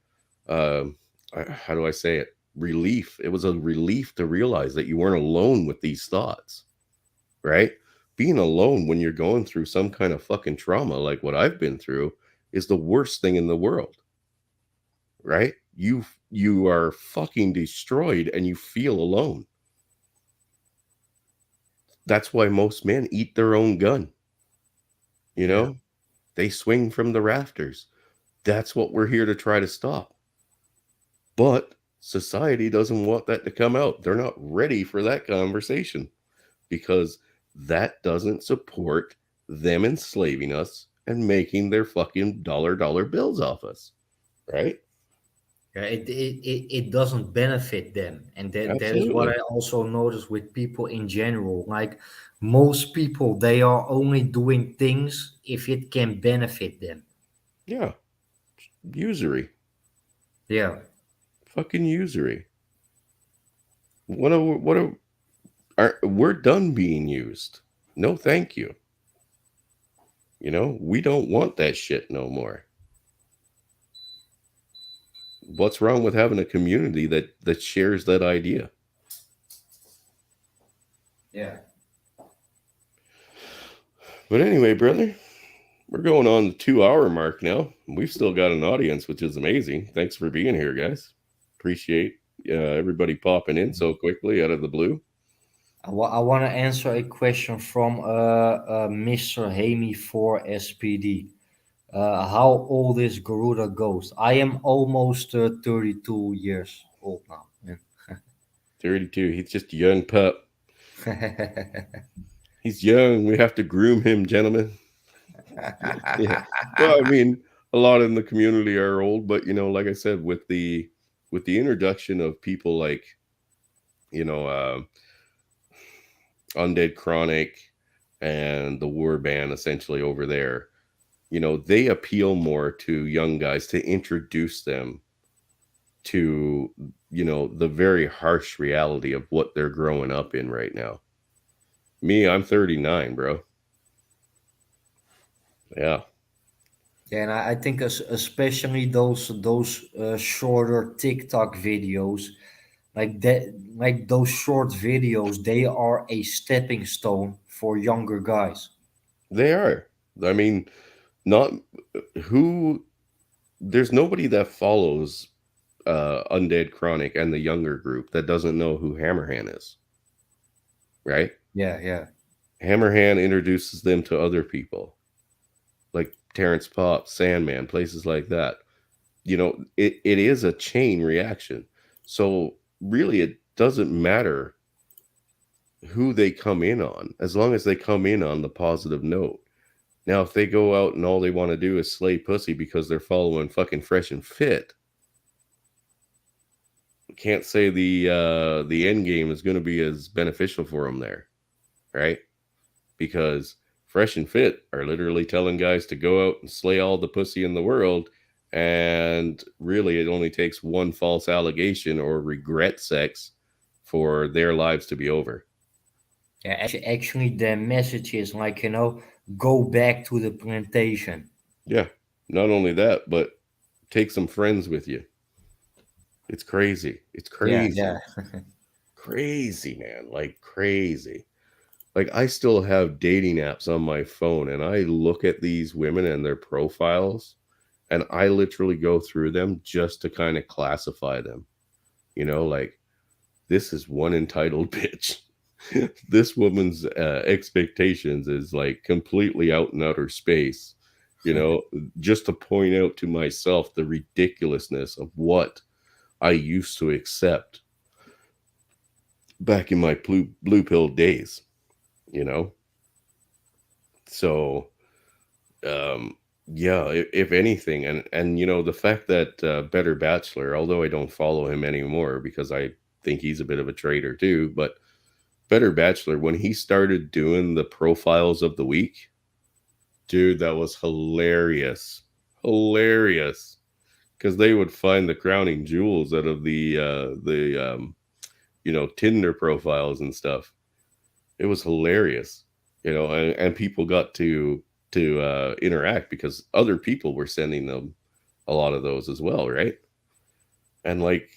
um, how do I say it? Relief. It was a relief to realize that you weren't alone with these thoughts, right? Being alone when you're going through some kind of fucking trauma like what I've been through is the worst thing in the world. right? You are fucking destroyed and you feel alone. That's why most men eat their own gun. You Yeah. know, they swing from the rafters. That's what we're here to try to stop. But society doesn't want that to come out. They're not ready for that conversation because that doesn't support them enslaving us and making their fucking dollar bills off us. Right? Yeah, it doesn't benefit them, and that is what Absolutely. I also notice with people in general. Like most people, they are only doing things if it can benefit them. Yeah. Usury. Yeah, Fucking usury. We're done being used. No, thank you. We don't want that shit no more. What's wrong with having a community that shares that idea? yeah. But anyway, brother, we're going on the 2 hour mark now. We've still got an audience, which is amazing. Thanks for being here, guys. Appreciate everybody popping in so quickly out of the blue. I want to answer a question from Mr. Hamy 4 SPD. How old is Garuda Ghost? I am almost 32 years old now. 32. He's just a young pup. Yeah. He's young. We have to groom him, gentlemen. Yeah. Well, I mean, a lot in the community are old, but like I said, with the introduction of people like, you know, Undead Chronic and the War Band essentially over there, they appeal more to young guys to introduce them to, the very harsh reality of what they're growing up in right now. Me, I'm 39, bro. Yeah. Yeah, and I think especially those shorter TikTok videos, like that, like those short videos, they are a stepping stone for younger guys. They are. I mean, not who there's nobody that follows Undead Chronic and the younger group that doesn't know who Hammerhand is, right? Yeah, yeah, Hammerhand introduces them to other people like Terrence Pop, Sandman, places like that. It is a chain reaction. So really, it doesn't matter who they come in on as long as they come in on the positive note. Now, if they go out and all they want to do is slay pussy because they're following fucking Fresh and Fit, can't say the end game is going to be as beneficial for them there, right? Because Fresh and Fit are literally telling guys to go out and slay all the pussy in the world, and really it only takes one false allegation or regret sex for their lives to be over. yeah. Actually, the message is like, go back to the plantation. Yeah, not only that, but take some friends with you. It's crazy. It's Yeah, crazy. yeah, Crazy, man. Like crazy. Like I still have dating apps on my phone and I look at these women and their profiles and I literally go through them just to kind of classify them. Like this is one entitled bitch. This woman's expectations is like completely out in outer space. You know, just to point out to myself the ridiculousness of what I used to accept back in my blue pill days, you know? So, um, yeah, if anything, and the fact that Better Bachelor, although I don't follow him anymore because I think he's a bit of a traitor too, but Better Bachelor, when he started doing the profiles of the week, dude, that was hilarious. Hilarious. Because they would find the crowning jewels out of the Tinder profiles and stuff. It was hilarious, and people got to interact because other people were sending them a lot of those as well, right? And like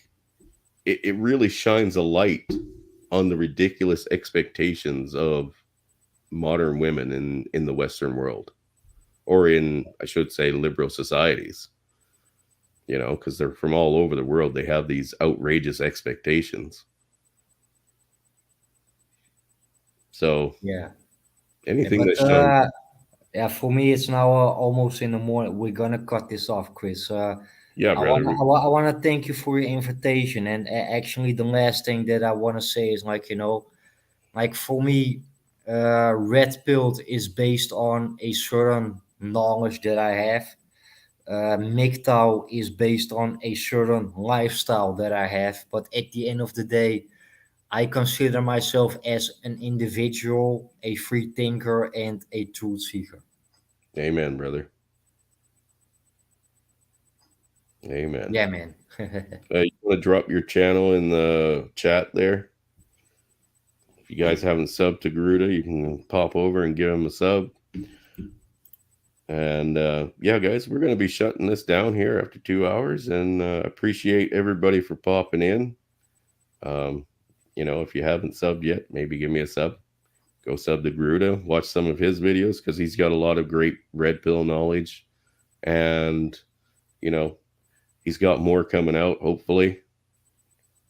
it really shines a light on the ridiculous expectations of modern women in the Western world, or in, I should say, liberal societies. because they're from all over the world. They have these outrageous expectations. So Yeah. Yeah, anything but that shines, yeah, for me it's now almost in the morning. We're gonna cut this off, Chris. yeah, brother. I wanna thank you for your invitation. And actually, the last thing that I wanna say is like like for me, red pill is based on a certain knowledge that I have. MGTOW is based on a certain lifestyle that I have. But at the end of the day, I consider myself as an individual, a free thinker, and a truth seeker. Amen, brother. Amen. Yeah, man. You want to drop your channel in the chat there? If you guys haven't subbed to Garuda, you can pop over and give him a sub. And yeah, guys, we're going to be shutting this down here after 2 hours, and appreciate everybody for popping in. Um, if you haven't subbed yet, maybe give me a sub. Go sub to Garuda, watch some of his videos because he's got a lot of great red pill knowledge. And, you know, he's got more coming out, hopefully.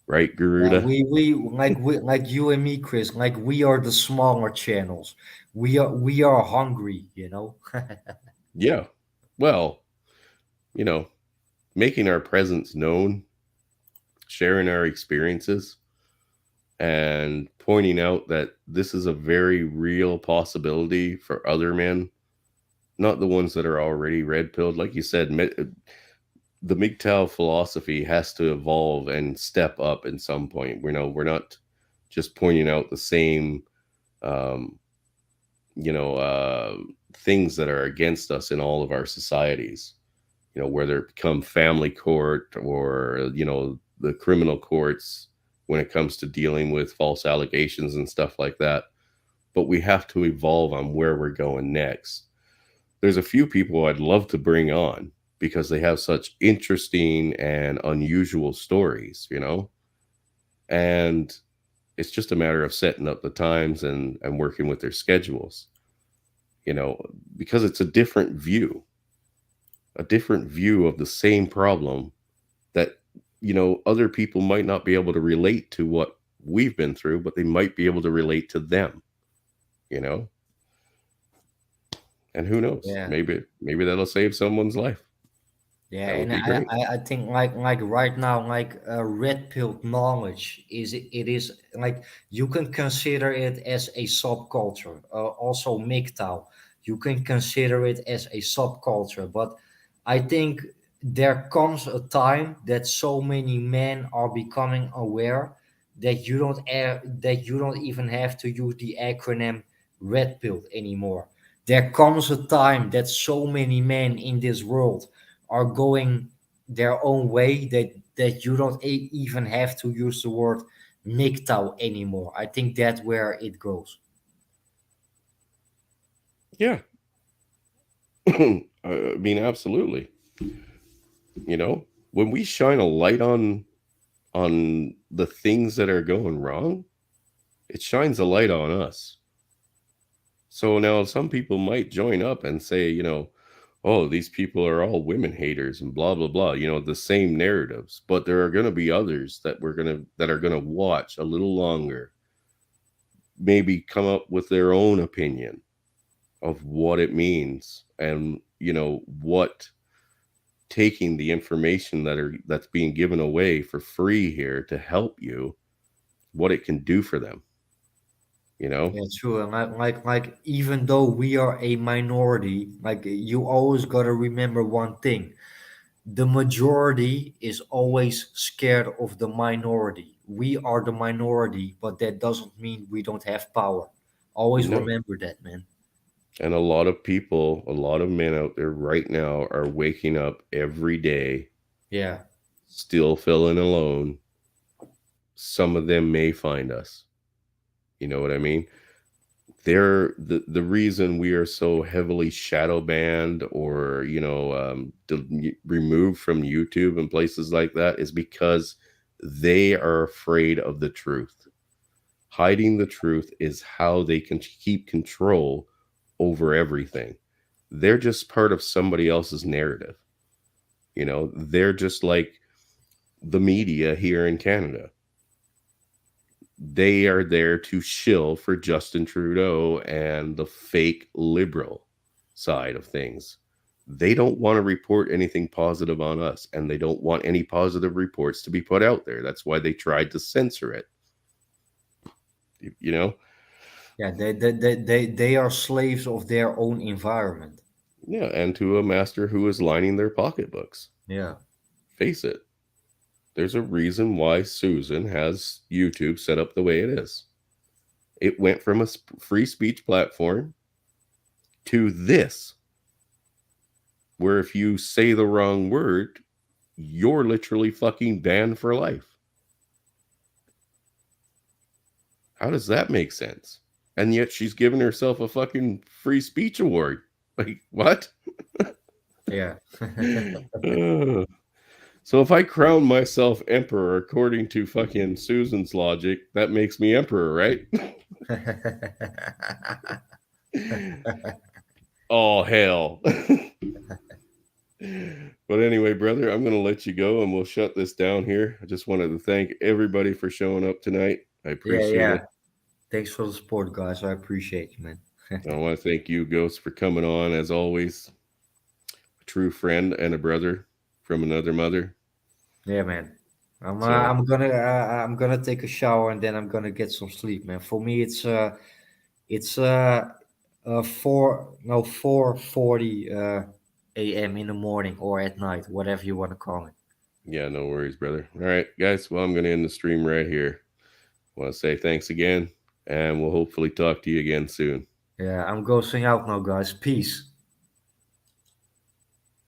Right, Yeah, Garuda? we like you and me, Chris. Like we are the smaller channels. We are hungry, you know. Yeah. Well, you know, making our presence known, sharing our experiences, and pointing out that this is a very real possibility for other men, not the ones that are already red pilled. Like you said, the MGTOW philosophy has to evolve and step up at some point. We're not just pointing out the same, um, you know, uh, things that are against us in all of our societies. Whether it become family court or the criminal courts when it comes to dealing with false allegations and stuff like that. But we have to evolve on where we're going next. There's a few people I'd love to bring on because they have such interesting and unusual stories, and it's just a matter of setting up the times and working with their schedules, you know, because it's a different view of the same problem that, other people might not be able to relate to what we've been through, but they might be able to relate to them, you know, and who knows, Yeah. maybe that'll save someone's life. Yeah, That would and be great. I think like right now, like red pill knowledge it is like you can consider it as a subculture. Also MGTOW, you can consider it as a subculture. But I think there comes a time that so many men are becoming aware that you don't even have to use the acronym red pill anymore. There comes a time that so many men in this world are going their own way that you don't even have to use the word MGTOW anymore. I think that's where it goes. Yeah. I mean, absolutely. When we shine a light on the things that are going wrong, it shines a light on us. So now some people might join up and say, oh, these people are all women haters and blah blah blah, the same narratives. But there are going to be others that are going to watch a little longer, maybe come up with their own opinion of what it means, and what taking the information that's being given away for free here to help you, what it can do for them, you know Yeah, true. And like even though we are a minority, like you always gotta remember one thing. The majority is always scared of the minority. We are the minority, but that doesn't mean we don't have power. Always no. remember that, man. And a lot of men out there right now are waking up every day Yeah. still feeling alone. Some of them may find us, you know what I mean? They're the reason we are so heavily shadow banned, or removed from YouTube and places like that, is because they are afraid of the truth. Hiding the truth is how they can keep control over everything. They're just part of somebody else's narrative. You know, they're just like the media here in Canada. They are there to shill for Justin Trudeau and the fake liberal side of things. They don't want to report anything positive on us, and they don't want any positive reports to be put out there. That's why they tried to censor it. You know? Yeah, they are slaves of their own environment. Yeah, and to a master who is lining their pocketbooks. Yeah. Face it. There's a reason why Susan has YouTube set up the way it is. It went from a free speech platform to this, where if you say the wrong word, you're literally fucking banned for life. How does that make sense? And yet she's giving herself a fucking free speech award. Like, what? Yeah. So if I crown myself emperor according to fucking Susan's logic, that makes me emperor, right? Oh, hell. But anyway, brother, I'm going to let you go and we'll shut this down here. I just wanted to thank everybody for showing up tonight. I appreciate it. Thanks for the support, guys. I appreciate you, man. I want to thank you, Ghost, for coming on, as always. A true friend and a brother from another mother. Yeah, man. I'm gonna take a shower and then I'm gonna get some sleep, man. For me, it's 4:40 a.m. in the morning or at night, whatever you want to call it. Yeah, no worries, brother. All right, guys. Well, I'm going to end the stream right here. I want to say thanks again, and we'll hopefully talk to you again soon. Yeah, I'm ghosting out now, guys. Peace.